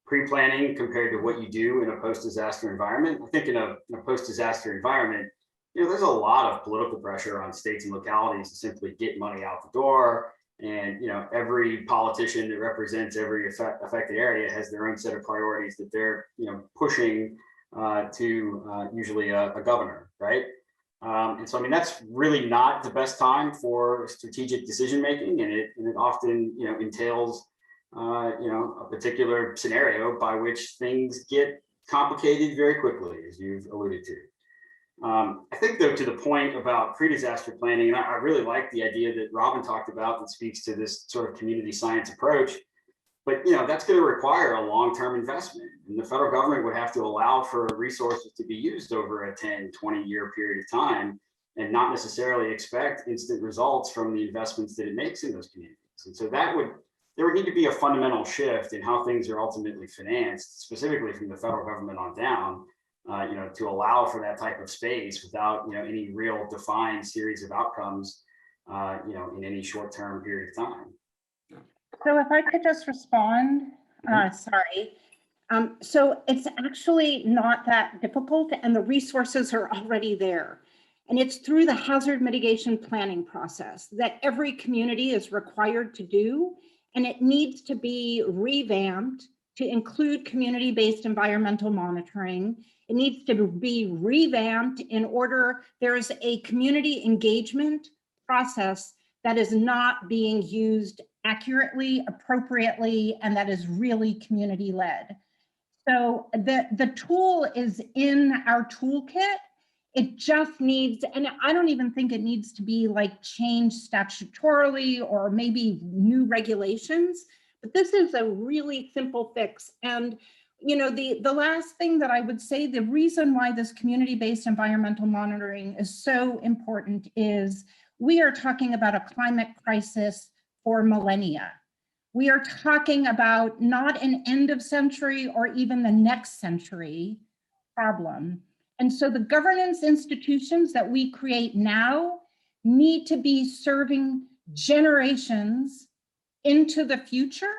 pre-planning compared to what you do in a post-disaster environment. I think in a post-disaster environment, you know, there's a lot of political pressure on states and localities to simply get money out the door. And, you know, every politician that represents every affected area has their own set of priorities that they're, you know, pushing to usually a governor, right? And so, I mean, that's really not the best time for strategic decision making, and it often, you know, entails a particular scenario by which things get complicated very quickly, as you've alluded to. I think, though, to the point about pre-disaster planning, and I really like the idea that Robin talked about that speaks to this sort of community science approach, but that's going to require a long-term investment, and the federal government would have to allow for resources to be used over a 10, 20-year period of time, and not necessarily expect instant results from the investments that it makes in those communities. And so there would need to be a fundamental shift in how things are ultimately financed, specifically from the federal government on down, to allow for that type of space without, any real defined series of outcomes, in any short-term period of time. So if I could just respond, sorry. So it's actually not that difficult, and the resources are already there. And it's through the hazard mitigation planning process that every community is required to do, and it needs to be revamped to include community-based environmental monitoring. It needs to be revamped in order there's a community engagement process that is not being used accurately, appropriately, and that is really community-led. So the tool is in our toolkit. It just needs, and I don't even think it needs to be like changed statutorily or maybe new regulations, but this is a really simple fix. And the last thing that I would say, the reason why this community-based environmental monitoring is so important is we are talking about a climate crisis for millennia. We are talking about not an end of century or even the next century problem. And so the governance institutions that we create now need to be serving generations into the future,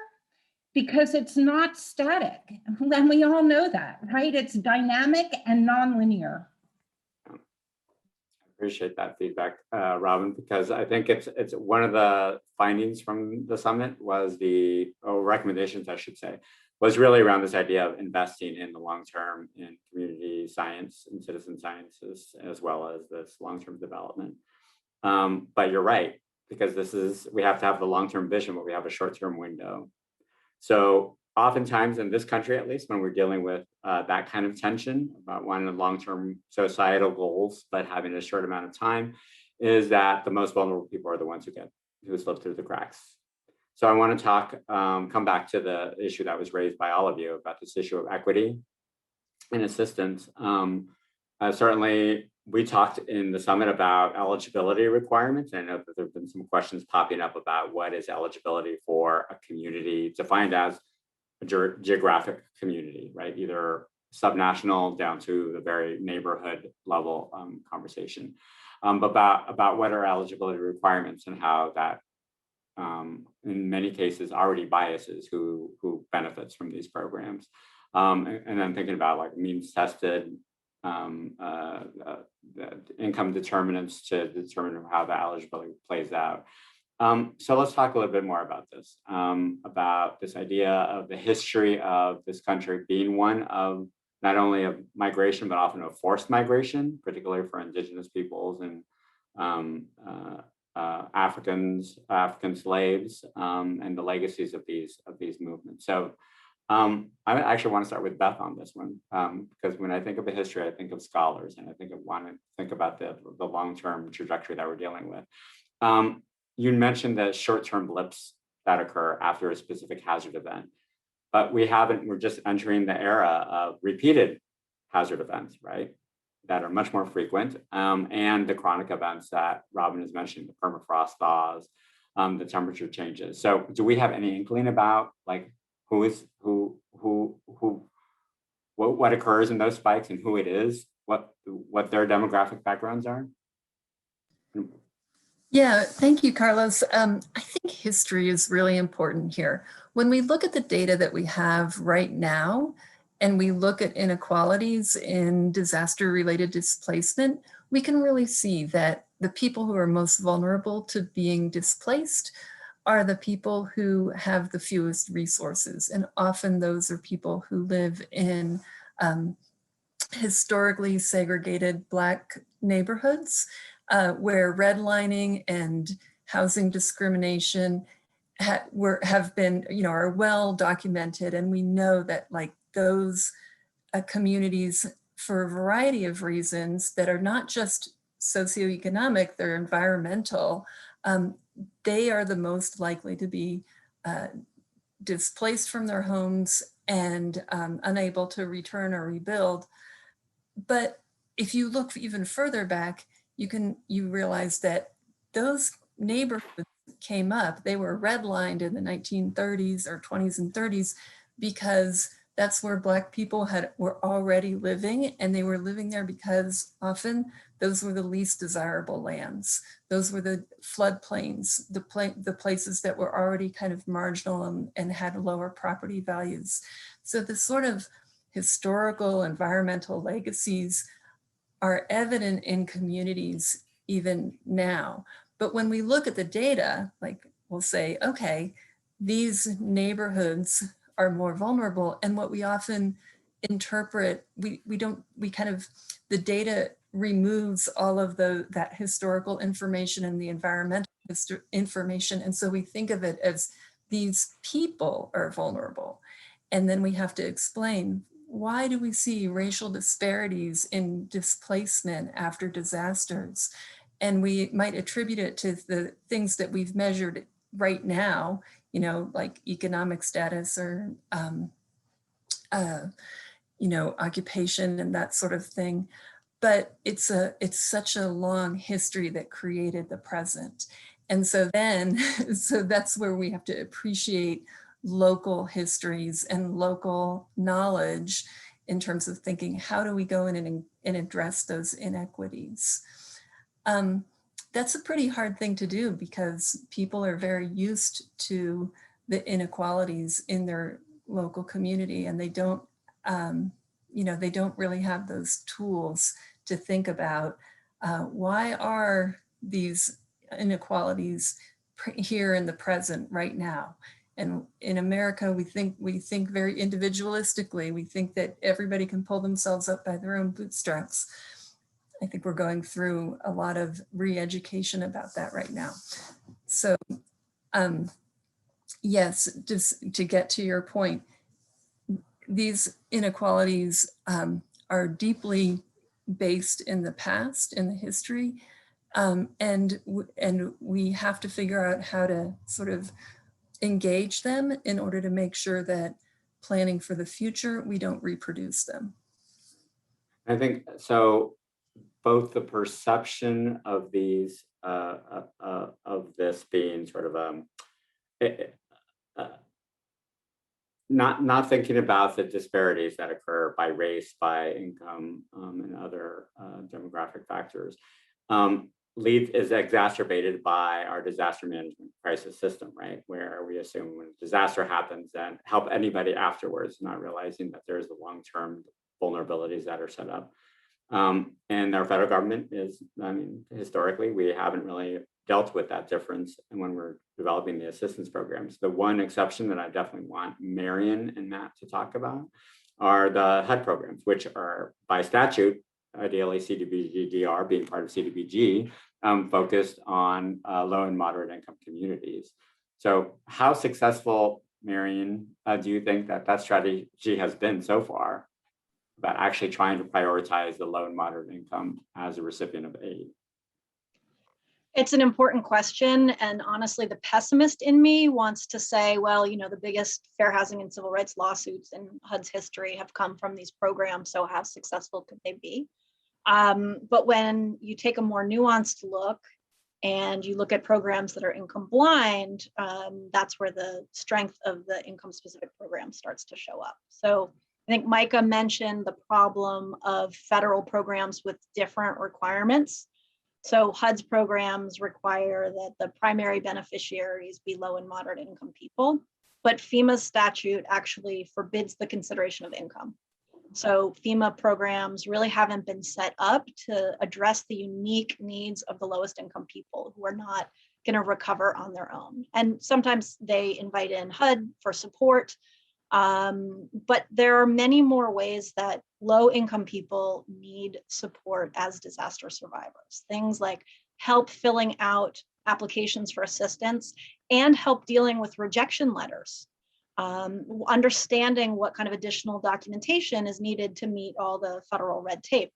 because it's not static. And we all know that, right? It's dynamic and nonlinear. Appreciate that feedback, Robin, because I think it's one of the findings from the summit was recommendations, I should say, was really around this idea of investing in the long term in community science and citizen sciences, as well as this long-term development. But you're right, because we have to have the long-term vision, but we have a short-term window. So oftentimes in this country, at least, when we're dealing with that kind of tension about wanting long-term societal goals, but having a short amount of time, is that the most vulnerable people are the ones who slip through the cracks. So I want to come back to the issue that was raised by all of you about this issue of equity and assistance. Certainly, we talked in the summit about eligibility requirements. I know that there have been some questions popping up about what is eligibility for a community defined as a geographic community, right? Either subnational down to the very neighborhood level conversation, about what are eligibility requirements and how that in many cases already biases who benefits from these programs. And then thinking about like means tested the income determinants to determine how the eligibility plays out. So let's talk a little bit more about this idea of the history of this country being one of not only of migration, but often of forced migration, particularly for indigenous peoples and African slaves, and the legacies of these movements. So I actually want to start with Beth on this one, because when I think of the history, I think of scholars, and I want to think about the long-term trajectory that we're dealing with. You mentioned the short-term blips that occur after a specific hazard event, but we're just entering the era of repeated hazard events, right? That are much more frequent, and the chronic events that Robin is mentioning, the permafrost thaws, the temperature changes. So do we have any inkling about like what occurs in those spikes and who it is, what their demographic backgrounds are? Yeah, thank you, Carlos. I think history is really important here. When we look at the data that we have right now, and we look at inequalities in disaster-related displacement, we can really see that the people who are most vulnerable to being displaced are the people who have the fewest resources. And often those are people who live in historically segregated Black neighborhoods where redlining and housing discrimination have been, are well documented, and we know that like those communities, for a variety of reasons that are not just socioeconomic, they're environmental, they are the most likely to be displaced from their homes and unable to return or rebuild. But if you look even further back, you realize that those neighborhoods came up, they were redlined in the 1930s or 20s and 30s because that's where Black people were already living, and they were living there because often those were the least desirable lands. Those were the floodplains, the places that were already kind of marginal and had lower property values. So the sort of historical environmental legacies are evident in communities even now. But when we look at the data, like we'll say, okay, these neighborhoods are more vulnerable. And what we often interpret, the data removes all of that historical information and the environmental information. And so we think of it as these people are vulnerable. And then we have to explain, why do we see racial disparities in displacement after disasters? And we might attribute it to the things that we've measured right now, like economic status or, occupation and that sort of thing. But it's such a long history that created the present. And so that's where we have to appreciate local histories and local knowledge in terms of thinking, how do we go in and address those inequities? That's a pretty hard thing to do because people are very used to the inequalities in their local community, and they don't really have those tools to think about why are these inequalities here in the present right now. And in America, we think very individualistically. We think that everybody can pull themselves up by their own bootstraps. I think we're going through a lot of re-education about that right now. So yes, just to get to your point, these inequalities are deeply based in the past, in the history, and we have to figure out how to sort of engage them in order to make sure that planning for the future, we don't reproduce them. I think so. Both the perception of these of this being sort of not thinking about the disparities that occur by race, by income, and other demographic factors is exacerbated by our disaster management crisis system, right? Where we assume when a disaster happens, then help anybody afterwards, not realizing that there's the long-term vulnerabilities that are set up. And our federal government historically, we haven't really dealt with that difference. And when we're developing the assistance programs, the one exception that I definitely want Marion and Matt to talk about are the HUD programs, which are by statute, ideally CDBG-DR being part of CDBG, focused on low and moderate income communities. So how successful, Marion, do you think that strategy has been so far about actually trying to prioritize the low and moderate income as a recipient of aid? It's an important question. And honestly, the pessimist in me wants to say, well, the biggest fair housing and civil rights lawsuits in HUD's history have come from these programs. So how successful could they be? But when you take a more nuanced look and you look at programs that are income blind, that's where the strength of the income specific program starts to show up. So I think Micah mentioned the problem of federal programs with different requirements. So HUD's programs require that the primary beneficiaries be low and moderate income people, but FEMA's statute actually forbids the consideration of income. So FEMA programs really haven't been set up to address the unique needs of the lowest income people who are not going to recover on their own. And sometimes they invite in HUD for support. But there are many more ways that low income people need support as disaster survivors. Things like help filling out applications for assistance and help dealing with rejection letters, understanding what kind of additional documentation is needed to meet all the federal red tape,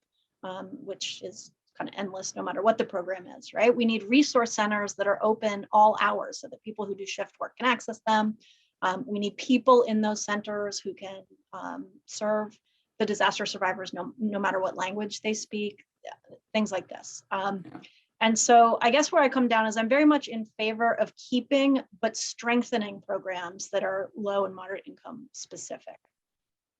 which is kind of endless no matter what the program is, right? We need resource centers that are open all hours so that people who do shift work can access them. We need people in those centers who can serve the disaster survivors no matter what language they speak, things like this. And so I guess where I come down is I'm very much in favor of keeping but strengthening programs that are low and moderate income specific.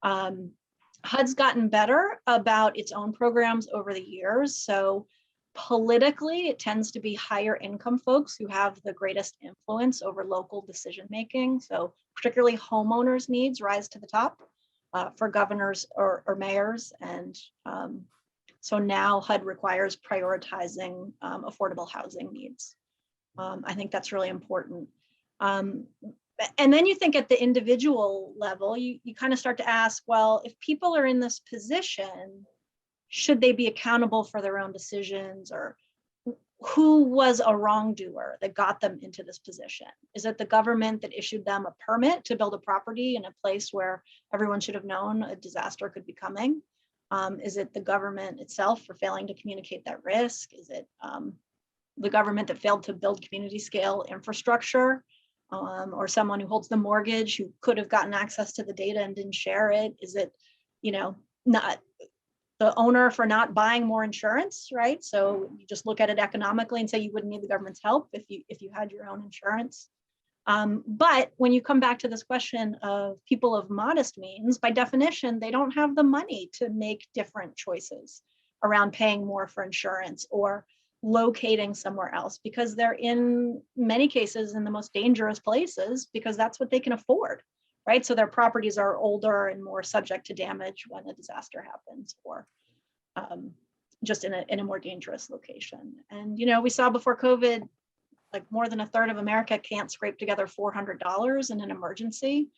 HUD's gotten better about its own programs over the years. So politically, it tends to be higher income folks who have the greatest influence over local decision making. So particularly homeowners' needs rise to the top for governors or mayors. And so now HUD requires prioritizing affordable housing needs. I think that's really important. And then you think at the individual level, you kind of start to ask, well, if people are in this position, should they be accountable for their own decisions, or who was a wrongdoer that got them into this position? Is it the government that issued them a permit to build a property in a place where everyone should have known a disaster could be coming? Is it the government itself for failing to communicate that risk? Is it the government that failed to build community scale infrastructure? Or someone who holds the mortgage who could have gotten access to the data and didn't share it? Is it, not the owner for not buying more insurance, right? So you just look at it economically and say you wouldn't need the government's help if you had your own insurance. But when you come back to this question of people of modest means, by definition, they don't have the money to make different choices around paying more for insurance or locating somewhere else, because they're in many cases in the most dangerous places because that's what they can afford, right? So their properties are older and more subject to damage when a disaster happens, or just in a more dangerous location. And we saw before COVID, like more than a third of America can't scrape together $400 in an emergency.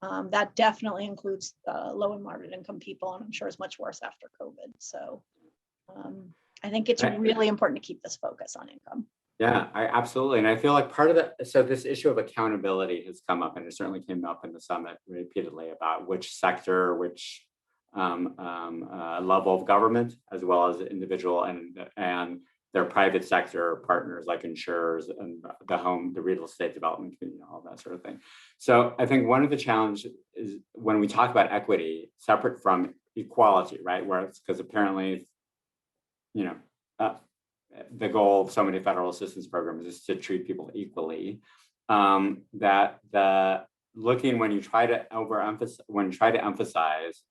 That definitely includes low and moderate income people, and I'm sure is much worse after COVID. So I think it's really important to keep this focus on income. Yeah, absolutely. And I feel like part of so this issue of accountability has come up, and it certainly came up in the summit repeatedly about which sector, which level of government, as well as individual and their private sector partners like insurers and the real estate development community, all that sort of thing. So I think one of the challenges is when we talk about equity, separate from equality, right? Where it's because apparently, the goal of so many federal assistance programs is to treat people equally. That the looking when you try to emphasize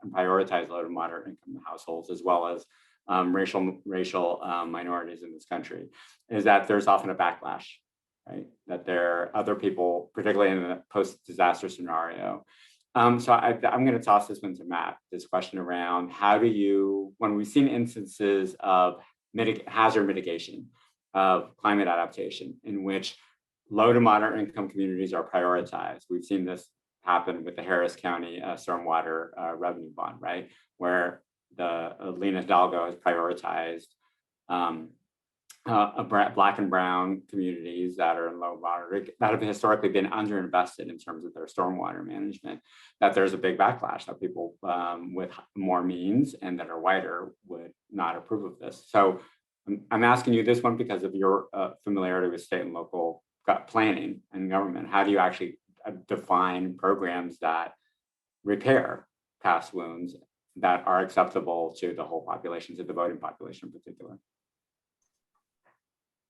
and prioritize low to moderate income households, as well as racial minorities in this country, is that there's often a backlash, right? That there are other people, particularly in the post-disaster scenario. So I'm going to toss this one to Matt, this question around how do you, when we've seen instances of hazard mitigation, of climate adaptation, in which low to moderate income communities are prioritized. We've seen this happen with the Harris County stormwater revenue bond, right? Where the Lena Hidalgo has prioritized Black and brown communities that are in low moderate, that have historically been underinvested in terms of their stormwater management, that there's a big backlash that people with more means and that are whiter would not approve of this. So I'm asking you this one because of your familiarity with state and local planning and government. How do you actually define programs that repair past wounds that are acceptable to the whole population, to the voting population in particular?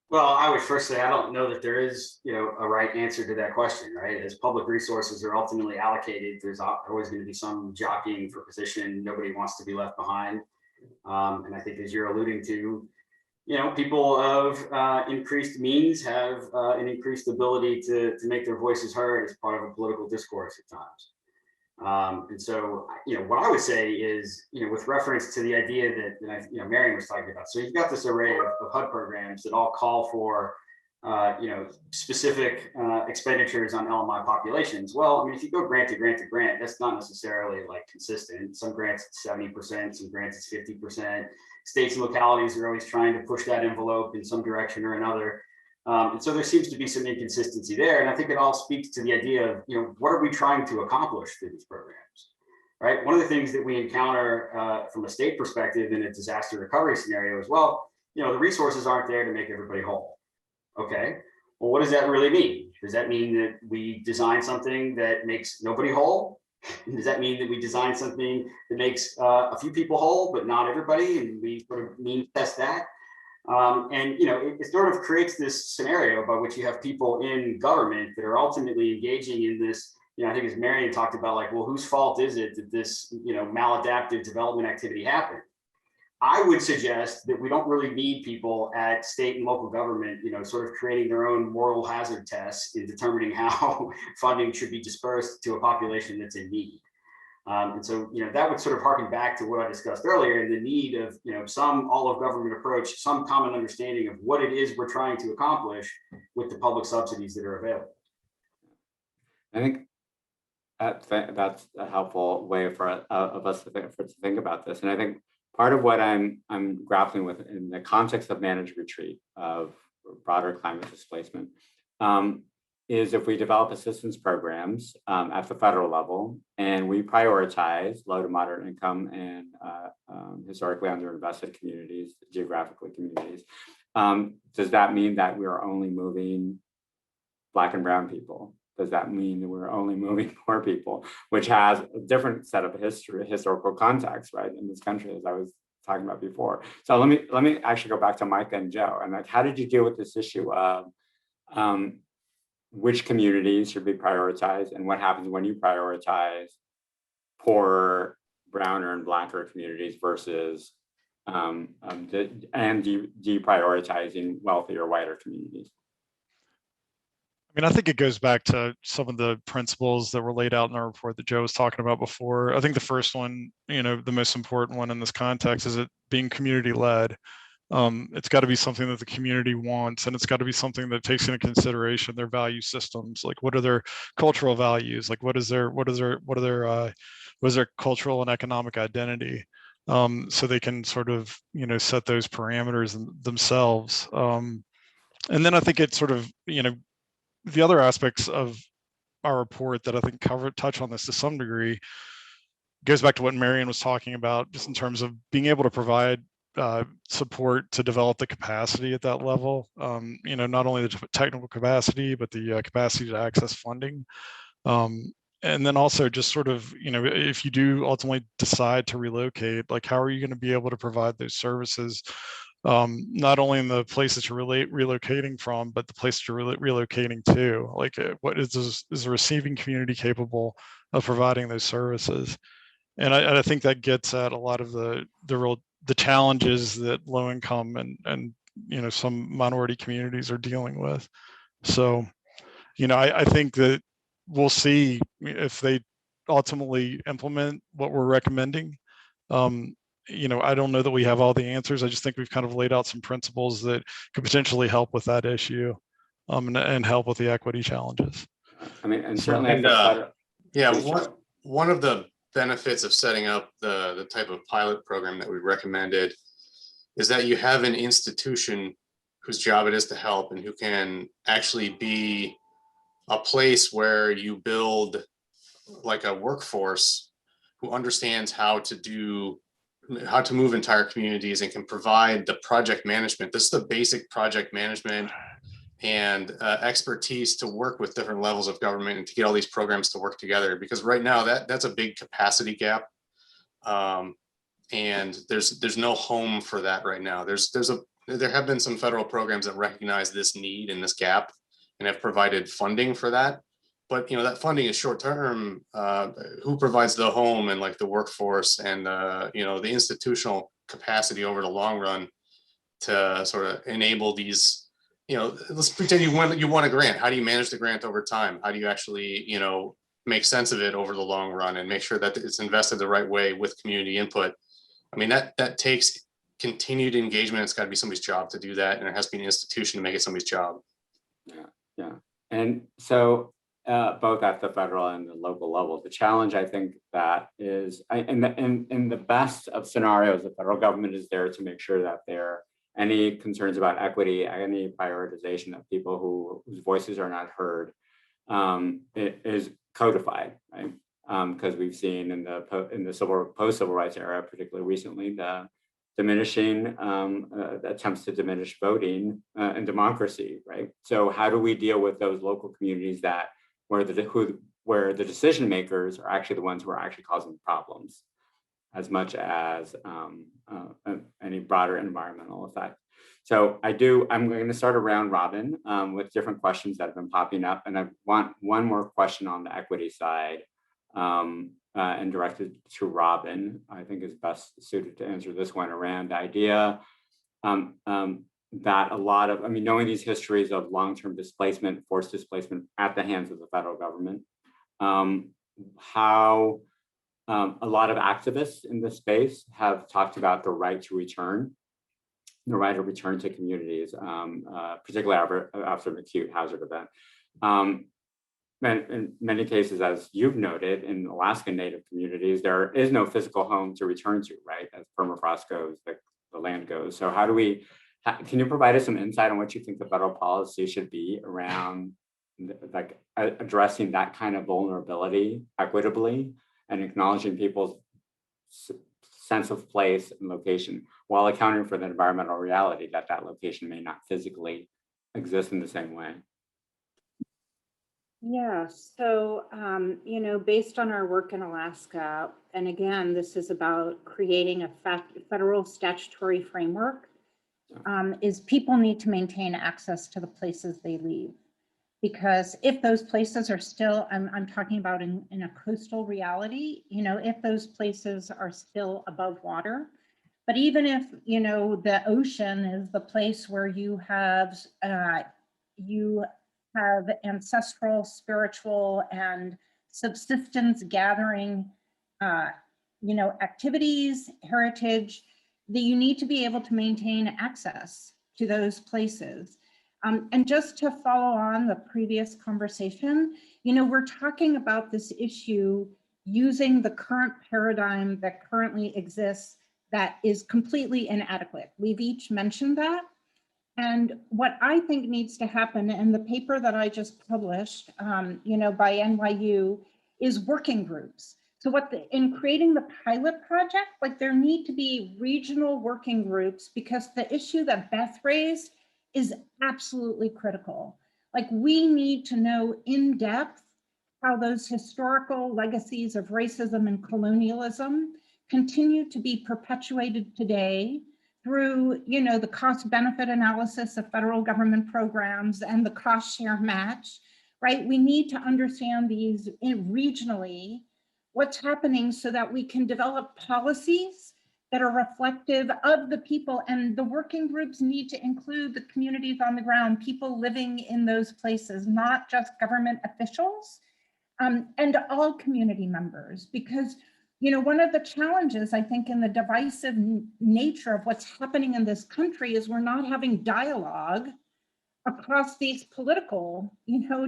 Well, I would first say I don't know that there is, a right answer to that question, right? As public resources are ultimately allocated, there's always going to be some jockeying for position. Nobody wants to be left behind. And I think as you're alluding to, people of increased means have an increased ability to make their voices heard as part of a political discourse at times. And so, what I would say is, with reference to the idea that Marion was talking about. So you've got this array of HUD programs that all call for, specific expenditures on LMI populations. Well, I mean, if you go grant to grant to grant, that's not necessarily like consistent. Some grants it's 70%, some grants it's 50%. States and localities are always trying to push that envelope in some direction or another. And so there seems to be some inconsistency there. And I think it all speaks to the idea of, what are we trying to accomplish through these programs, right? One of the things that we encounter from a state perspective in a disaster recovery scenario as well, the resources aren't there to make everybody whole. Okay, well, what does that really mean? Does that mean that we design something that makes nobody whole? Does that mean that we design something that makes a few people whole, but not everybody, and we sort of mean test that? It sort of creates this scenario by which you have people in government that are ultimately engaging in this. I think as Marion talked about, like, well, whose fault is it that this, maladaptive development activity happened? I would suggest that we don't really need people at state and local government, sort of creating their own moral hazard tests in determining how funding should be dispersed to a population that's in need. And so, that would sort of harken back to what I discussed earlier, and the need of, some all of government approach, some common understanding of what it is we're trying to accomplish with the public subsidies that are available. I think that's a helpful way for us to think about this. And I think part of what I'm grappling with in the context of managed retreat of broader climate displacement is if we develop assistance programs at the federal level and we prioritize low to moderate income and historically underinvested communities, geographically communities, does that mean that we are only moving Black and brown people? Does that mean that we're only moving poor people, which has a different set of historical context, right, in this country, as I was talking about before? So let me actually go back to Micah and Joe. And like, how did you deal with this issue of which communities should be prioritized, and what happens when you prioritize poorer, browner, and Blacker communities versus deprioritizing wealthier, whiter communities? I mean, I think it goes back to some of the principles that were laid out in our report that Joe was talking about before. I think the first one, the most important one in this context is it being community-led. It's got to be something that the community wants, and it's got to be something that takes into consideration their value systems. Like, what are their cultural values? Like, what is their cultural and economic identity? So they can sort of, set those parameters themselves. And then I think it's sort of, the other aspects of our report that I think touch on this to some degree goes back to what Marion was talking about, just in terms of being able to provide support to develop the capacity at that level. Not only the technical capacity, but the capacity to access funding. And then also just sort of, if you do ultimately decide to relocate, like, how are you going to be able to provide those services? Not only in the place that you're relocating from, but the place that you're relocating to. Like, what is the receiving community capable of providing those services? And I think that gets at a lot of the challenges that low income and some minority communities are dealing with. So, I think that we'll see if they ultimately implement what we're recommending. I don't know that we have all the answers. I just think we've kind of laid out some principles that could potentially help with that issue, and help with the equity challenges. I mean, and certainly, one of the benefits of setting up the type of pilot program that we recommended is that you have an institution whose job it is to help, and who can actually be a place where you build like a workforce who understands how to move entire communities and can provide the project management. This is the basic project management and expertise to work with different levels of government and to get all these programs to work together. Because right now that's a big capacity gap, and there's no home for that right now. There have been some federal programs that recognize this need and this gap and have provided funding for that. But that funding is short term. Who provides the home and like the workforce and the institutional capacity over the long run to sort of enable these? Let's pretend you want a grant. How do you manage the grant over time? How do you actually make sense of it over the long run and make sure that it's invested the right way with community input? I mean, that takes continued engagement. It's got to be somebody's job to do that, and it has to be an institution to make it somebody's job. Yeah. And so both at the federal and the local level, the challenge, I think, that is, in the best of scenarios, the federal government is there to make sure that they're any concerns about equity, any prioritization of people whose voices are not heard, it is codified, right? Because we've seen in the post-civil rights era, particularly recently, the diminishing attempts to diminish voting and democracy, right? So how do we deal with those local communities that where the decision makers are actually the ones who are actually causing problems, as much as any broader environmental effect? So I'm going to start around robin with different questions that have been popping up, and I want one more question on the equity side. And directed to Robin, I think is best suited to answer this one around the idea that a lot of, knowing these histories of long-term displacement, forced displacement at the hands of the federal government, how a lot of activists in this space have talked about the right to return, to communities, particularly after an acute hazard event. In many cases, as you've noted, in Alaskan Native communities, there is no physical home to return to, right? As permafrost goes, the land goes. So can you provide us some insight on what you think the federal policy should be around addressing that kind of vulnerability equitably and acknowledging people's sense of place and location while accounting for the environmental reality that location may not physically exist in the same way? Yeah, so, based on our work in Alaska, and again, this is about creating a federal statutory framework, is people need to maintain access to the places they leave. Because if those places are still, I'm talking about in a coastal reality, if those places are still above water, but even if, the ocean is the place where you have ancestral, spiritual, and subsistence gathering, activities, heritage, that you need to be able to maintain access to those places. And just to follow on the previous conversation, we're talking about this issue using the current paradigm that currently exists that is completely inadequate. We've each mentioned that. And what I think needs to happen, and the paper that I just published, by NYU, is working groups. So in creating the pilot project, there need to be regional working groups, because the issue that Beth raised is absolutely critical. We need to know in depth how those historical legacies of racism and colonialism continue to be perpetuated today through, the cost benefit analysis of federal government programs and the cost share match, right? We need to understand these regionally, what's happening, so that we can develop policies that are reflective of the people. And the working groups need to include the communities on the ground, people living in those places, not just government officials, and all community members. Because one of the challenges, I think, in the divisive nature of what's happening in this country is we're not having dialogue across these political,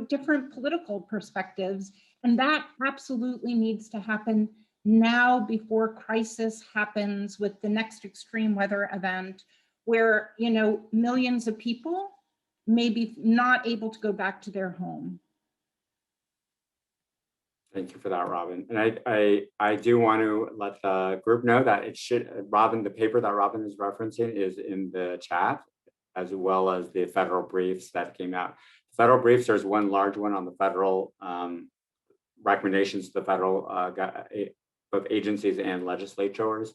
different political perspectives. And that absolutely needs to happen now, before crisis happens with the next extreme weather event, where, millions of people may be not able to go back to their home. Thank you for that, Robin. And I do want to let the group know that the paper that Robin is referencing is in the chat, as well as the federal briefs that came out. Federal briefs, there's one large one on the federal recommendations to the federal both agencies and legislatures,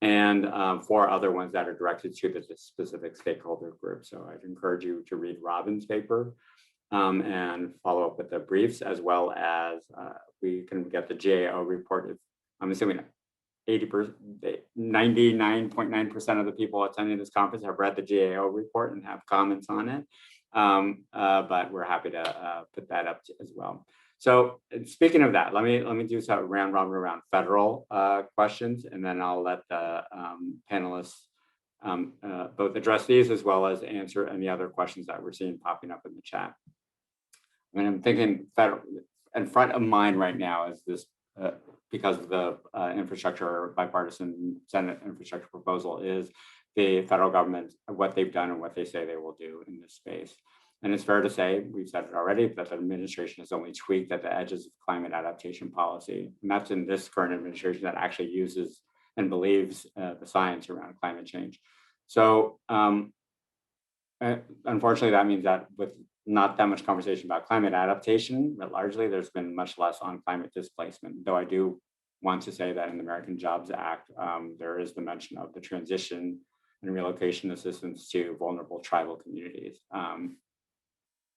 and 4 other ones that are directed to the specific stakeholder group. So I'd encourage you to read Robin's paper and follow up with the briefs, as well as we can get the GAO report. I'm assuming 99.9% of the people attending this conference have read the GAO report and have comments on it. But we're happy to put that up as well. So speaking of that, let me do some round robin around federal questions, and then I'll let the panelists both address these as well as answer any other questions that we're seeing popping up in the chat. I'm thinking federal, in front of mind right now is this, because of the bipartisan Senate infrastructure proposal, is the federal government, what they've done and what they say they will do in this space. And it's fair to say, we've said it already, that the administration has only tweaked at the edges of climate adaptation policy. And that's in this current administration that actually uses and believes the science around climate change. So unfortunately, that means that with not that much conversation about climate adaptation, but largely there's been much less on climate displacement, though I do want to say that in the American Jobs Act, there is the mention of the transition and relocation assistance to vulnerable tribal communities.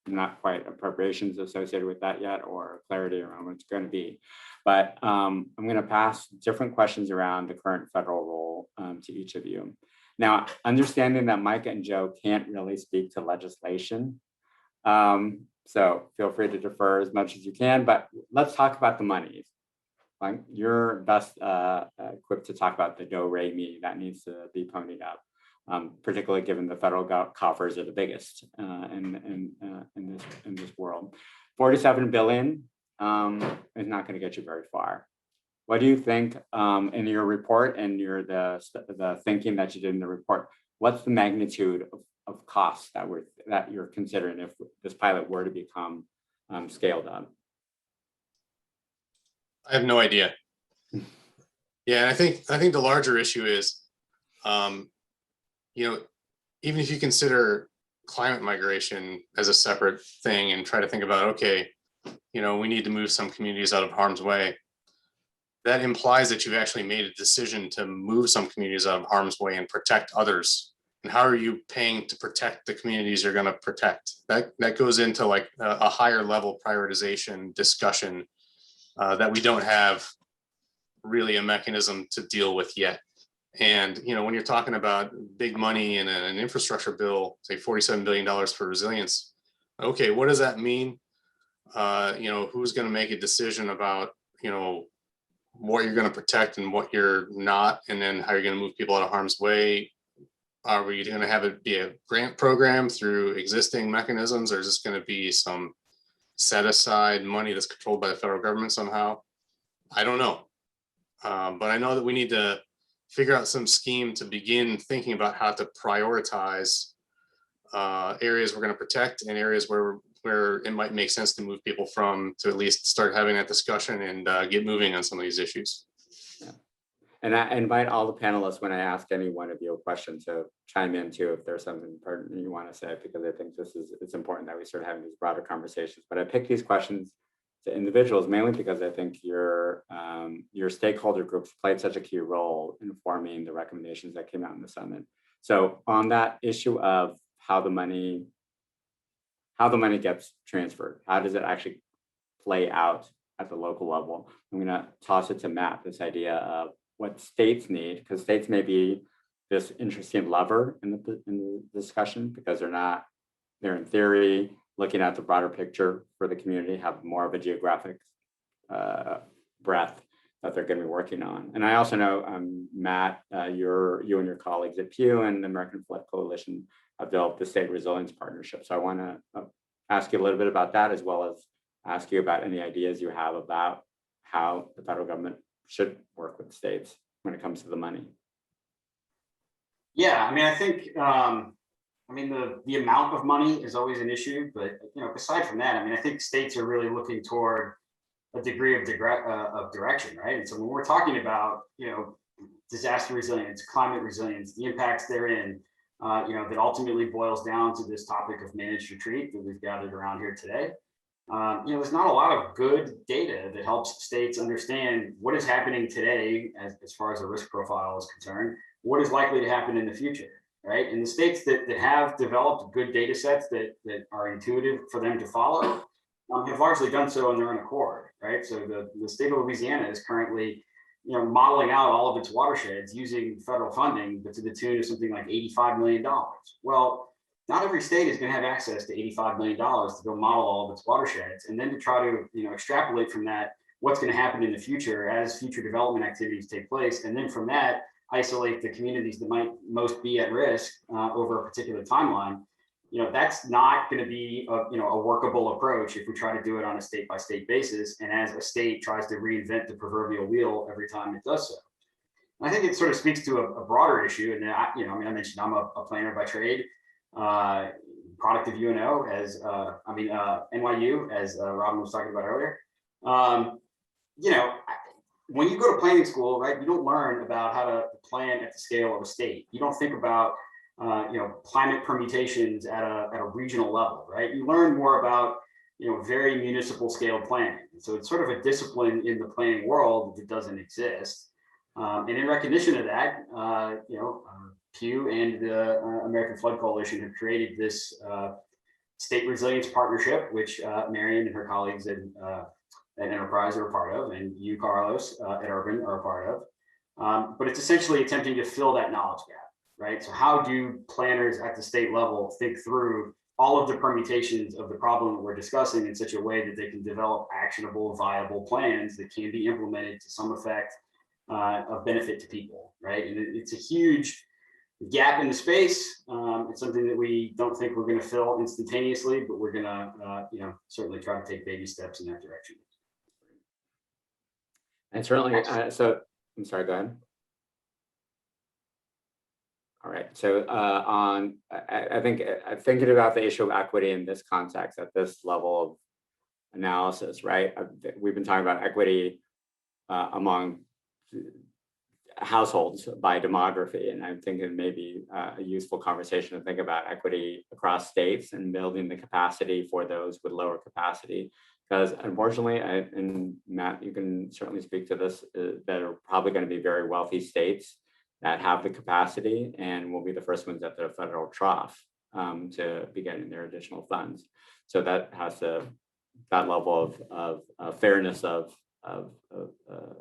Not quite appropriations associated with that yet, or clarity around what it's going to be. But I'm going to pass different questions around the current federal role to each of you. Now, understanding that Micah and Joe can't really speak to legislation, so feel free to defer as much as you can, but let's talk about the monies. Like, you're best equipped to talk about the do-re-mi that needs to be ponied up. Particularly given the federal coffers are the biggest in this world. 47 billion is not going to get you very far. What do you think in your report and the thinking that you did in the report? What's the magnitude of costs that you're considering if this pilot were to become scaled up? I have no idea. Yeah, and I think the larger issue is, even if you consider climate migration as a separate thing and try to think about, okay, we need to move some communities out of harm's way, that implies that you've actually made a decision to move some communities out of harm's way and protect others. And how are you paying to protect the communities you're going to protect? That goes into like a higher level prioritization discussion that we don't have really a mechanism to deal with yet. And when you're talking about big money in an infrastructure bill, say $47 billion for resilience, okay, what does that mean? Who's going to make a decision about what you're going to protect and what you're not, and then how you're going to move people out of harm's way? Are we going to have it be a grant program through existing mechanisms, or is this going to be some set aside money that's controlled by the federal government somehow? I don't know, but I know that we need to figure out some scheme to begin thinking about how to prioritize areas we're going to protect and areas where it might make sense to move people from, to at least start having that discussion and get moving on some of these issues. Yeah. And I invite all the panelists, when I ask any one of you a question, to chime in too if there's something pertinent you want to say, because I think it's important that we start having these broader conversations. But I picked these questions to individuals mainly because I think your stakeholder groups played such a key role in forming the recommendations that came out in the summit. So on that issue of how the money gets transferred, how does it actually play out at the local level? I'm going to toss it to Matt, this idea of what states need, because states may be this interesting lever in the discussion because they're in theory looking at the broader picture for the community, have more of a geographic breadth that they're going to be working on. And I also know, Matt, you and your colleagues at Pew and the American Flood Coalition have developed the State Resilience Partnership. So I want to ask you a little bit about that, as well as ask you about any ideas you have about how the federal government should work with states when it comes to the money. Yeah, I mean, I think, the amount of money is always an issue, but aside from that, I think states are really looking toward a degree of direction, right? And so when we're talking about, disaster resilience, climate resilience, the impacts therein, that ultimately boils down to this topic of managed retreat that we've gathered around here today. There's not a lot of good data that helps states understand what is happening today as far as the risk profile is concerned, what is likely to happen in the future, right? And the states that have developed good data sets that are intuitive for them to follow have largely done so on their own accord, right? So the state of Louisiana is currently modeling out all of its watersheds using federal funding, but to the tune of something like $85 million. Well, not every state is going to have access to $85 million to go model all of its watersheds, and then to try to extrapolate from that what's going to happen in the future as future development activities take place, and then from that isolate the communities that might most be at risk over a particular timeline. That's not going to be a workable approach if we try to do it on a state by state basis, and as a state tries to reinvent the proverbial wheel every time it does so. And I think it sort of speaks to a broader issue. And I mentioned I'm a planner by trade, product of UNO as NYU, as Robin was talking about earlier. When you go to planning school, right, you don't learn about how to plan at the scale of a state. You don't think about climate permutations at a regional level, right? You learn more about very municipal scale planning. So it's sort of a discipline in the planning world that doesn't exist. And in recognition of that, Pew and the American Flood Coalition have created this state resilience partnership, which Marion and her colleagues at Enterprise are a part of, and you, Carlos, at Urban are a part of. But it's essentially attempting to fill that knowledge gap, right? So how do planners at the state level think through all of the permutations of the problem that we're discussing in such a way that they can develop actionable, viable plans that can be implemented to some effect of benefit to people, right? And it's a huge gap in the space. It's something that we don't think we're going to fill instantaneously, but we're going to, certainly try to take baby steps in that direction. And certainly, so I'm sorry, go ahead. All right, so I think thinking about the issue of equity in this context at this level of analysis, right? We've been talking about equity among households by demography, and I think it may be a useful conversation to think about equity across states and building the capacity for those with lower capacity. Because unfortunately, and Matt, you can certainly speak to this, that are probably going to be very wealthy states that have the capacity and will be the first ones at the federal trough to be getting their additional funds. So that has that level of fairness of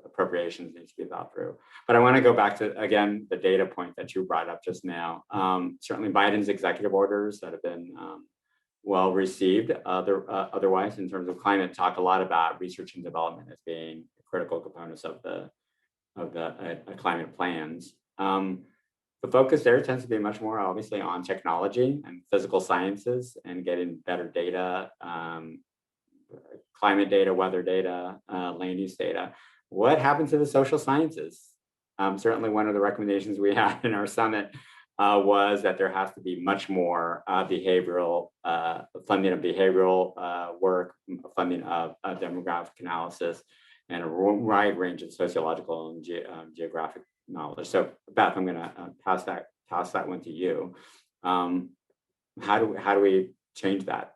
appropriations needs to be thought through. But I want to go back to, again, the data point that you brought up just now. Certainly Biden's executive orders that have been well received otherwise in terms of climate talk a lot about research and development as being critical components of the climate plans. The focus there tends to be much more obviously on technology and physical sciences and getting better data, climate data, weather data, land use data. What happened to the social sciences? Certainly one of the recommendations we had in our summit was that there has to be much more behavioral funding of behavioral work, funding of demographic analysis, and a wide range of sociological and geographic knowledge. So Beth, I'm going to pass that one to you. How do we change that?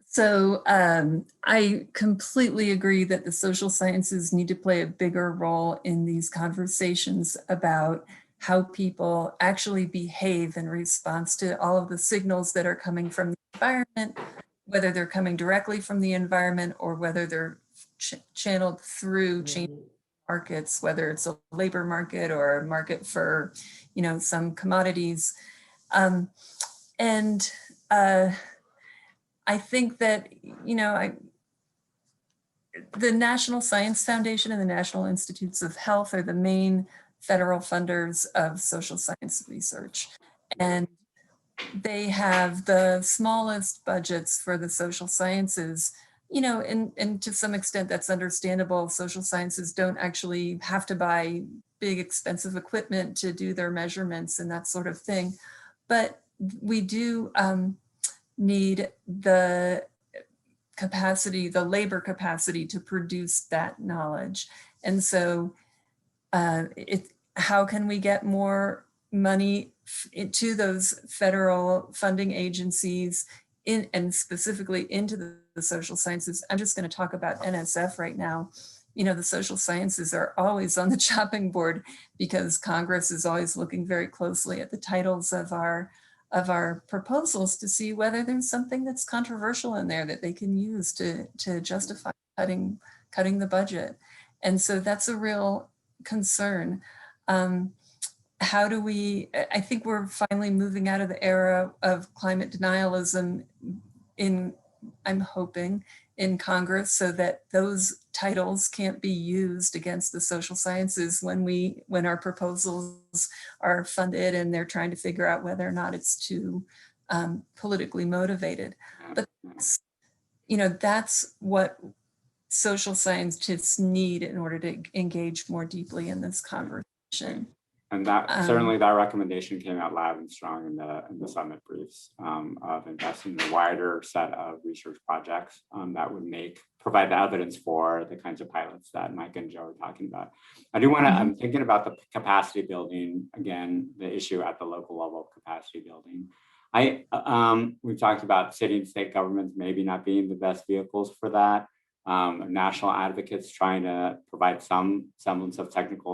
So I completely agree that the social sciences need to play a bigger role in these conversations about how people actually behave in response to all of the signals that are coming from the environment, whether they're coming directly from the environment or whether they're channeled through changing markets, whether it's a labor market or a market for, some commodities. I think that, the National Science Foundation and the National Institutes of Health are the main federal funders of social science research. And they have the smallest budgets for the social sciences, and to some extent that's understandable. Social sciences don't actually have to buy big expensive equipment to do their measurements and that sort of thing. But we do need the capacity, the labor capacity to produce that knowledge. And so how can we get more money to those federal funding agencies and specifically into the social sciences? I'm just going to talk about NSF right now. The social sciences are always on the chopping board because Congress is always looking very closely at the titles of our proposals to see whether there's something that's controversial in there that they can use to justify cutting the budget. And so that's a real concern. How do we, I think we're finally moving out of the era of climate denialism I'm hoping, in Congress, so that those titles can't be used against the social sciences when our proposals are funded and they're trying to figure out whether or not it's too politically motivated. But that's what social scientists need in order to engage more deeply in this conversation. And that certainly that recommendation came out loud and strong in the summit briefs of investing in a wider set of research projects that would provide the evidence for the kinds of pilots that Mike and Joe are talking about. I do want to, I'm thinking about the capacity building, again, the issue at the local level of capacity building. We've talked about city and state governments maybe not being the best vehicles for that. National advocates trying to provide some semblance of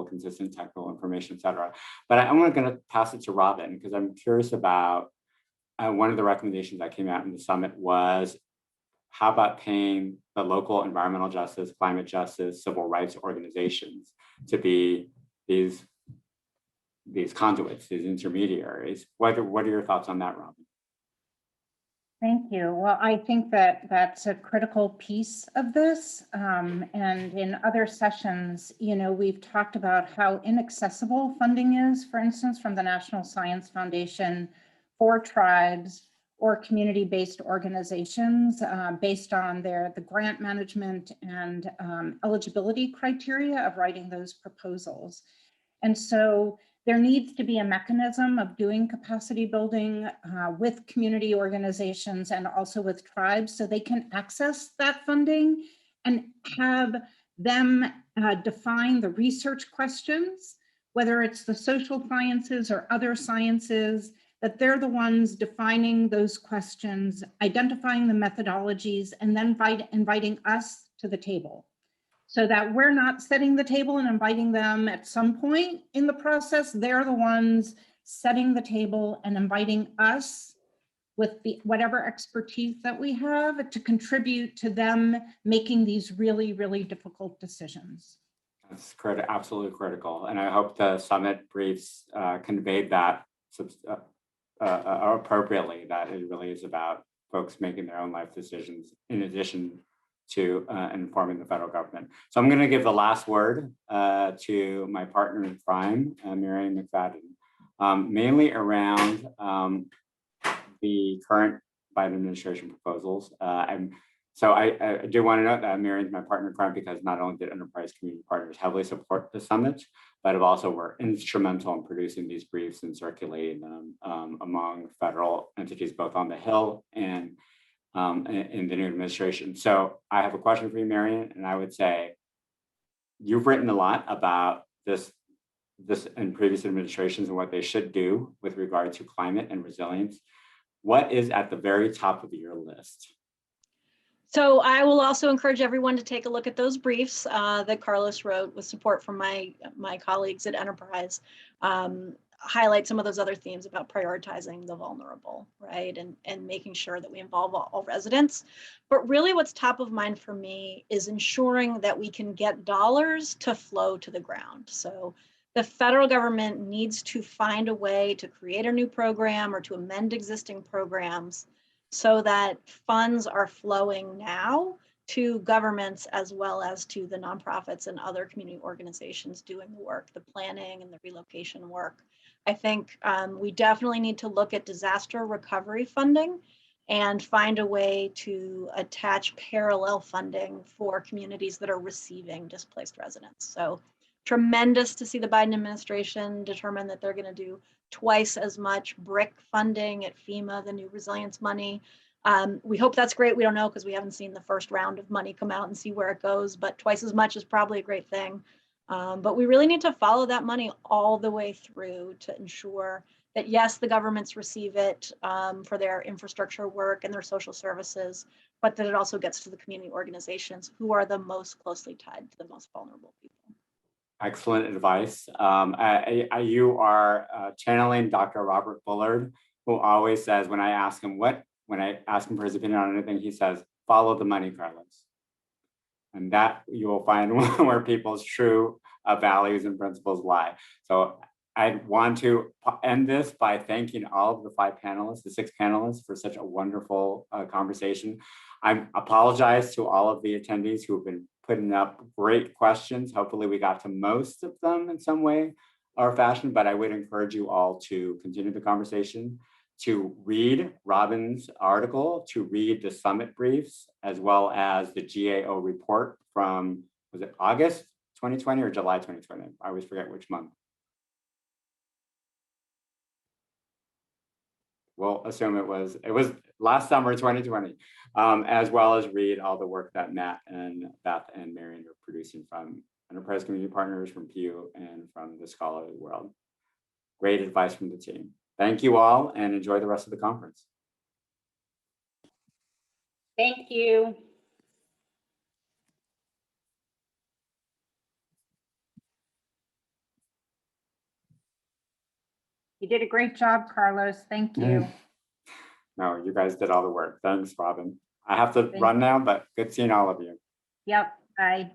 consistent technical information, et cetera. But I'm going to pass it to Robin because I'm curious about one of the recommendations that came out in the summit was how about paying the local environmental justice, climate justice, civil rights organizations to be these conduits, these intermediaries. What are your thoughts on that, Robin? Thank you. Well, I think that that's a critical piece of this. And in other sessions, we've talked about how inaccessible funding is, for instance, from the National Science Foundation for tribes or community-based organizations based on the grant management and eligibility criteria of writing those proposals. And so there needs to be a mechanism of doing capacity building with community organizations and also with tribes so they can access that funding and have them define the research questions, whether it's the social sciences or other sciences, that they're the ones defining those questions, identifying the methodologies, and then inviting us to the table. So that we're not setting the table and inviting them at some point in the process. They're the ones setting the table and inviting us with whatever expertise that we have to contribute to them making these really, really difficult decisions. That's absolutely critical. And I hope the summit briefs conveyed that appropriately, that it really is about folks making their own life decisions in addition to informing the federal government. So I'm going to give the last word to my partner in crime, Marian McFadden, mainly around the current Biden administration proposals. So I do want to note that Marian's my partner in crime because not only did enterprise community partners heavily support the summit, but have also were instrumental in producing these briefs and circulating them among federal entities, both on the Hill and in the new administration. So I have a question for you, Marian, and I would say you've written a lot about this in previous administrations and what they should do with regard to climate and resilience. What is at the very top of your list? So I will also encourage everyone to take a look at those briefs that Carlos wrote with support from my colleagues at Enterprise. Highlight some of those other themes about prioritizing the vulnerable, right? And making sure that we involve all residents. But really what's top of mind for me is ensuring that we can get dollars to flow to the ground. So the federal government needs to find a way to create a new program or to amend existing programs so that funds are flowing now to governments as well as to the nonprofits and other community organizations doing the work, the planning and the relocation work. I think we definitely need to look at disaster recovery funding and find a way to attach parallel funding for communities that are receiving displaced residents. So tremendous to see the Biden administration determine that they're going to do twice as much BRIC funding at FEMA, the new resilience money. We hope that's great. We don't know because we haven't seen the first round of money come out and see where it goes, but twice as much is probably a great thing. But we really need to follow that money all the way through to ensure that, yes, the governments receive it for their infrastructure work and their social services, but that it also gets to the community organizations who are the most closely tied to the most vulnerable people. Excellent advice. You are channeling Dr. Robert Bullard, who always says when I ask him for his opinion on anything, he says, follow the money, Carlos. And that you will find where people's true values and principles lie. So I want to end this by thanking all of the 6 panelists for such a wonderful conversation. I apologize to all of the attendees who have been putting up great questions. Hopefully we got to most of them in some way or fashion, but I would encourage you all to continue the conversation, to read Robin's article, to read the summit briefs, as well as the GAO report from, was it August 2020 or July 2020? I always forget which month. We'll assume it was last summer, 2020, as well as read all the work that Matt and Beth and Marion are producing from Enterprise Community Partners, from Pew, and from the scholarly world. Great advice from the team. Thank you all, and enjoy the rest of the conference. Thank you. You did a great job, Carlos. Thank you. No, you guys did all the work. Thanks, Robin. I have to run now, but good seeing all of you. Yep, bye.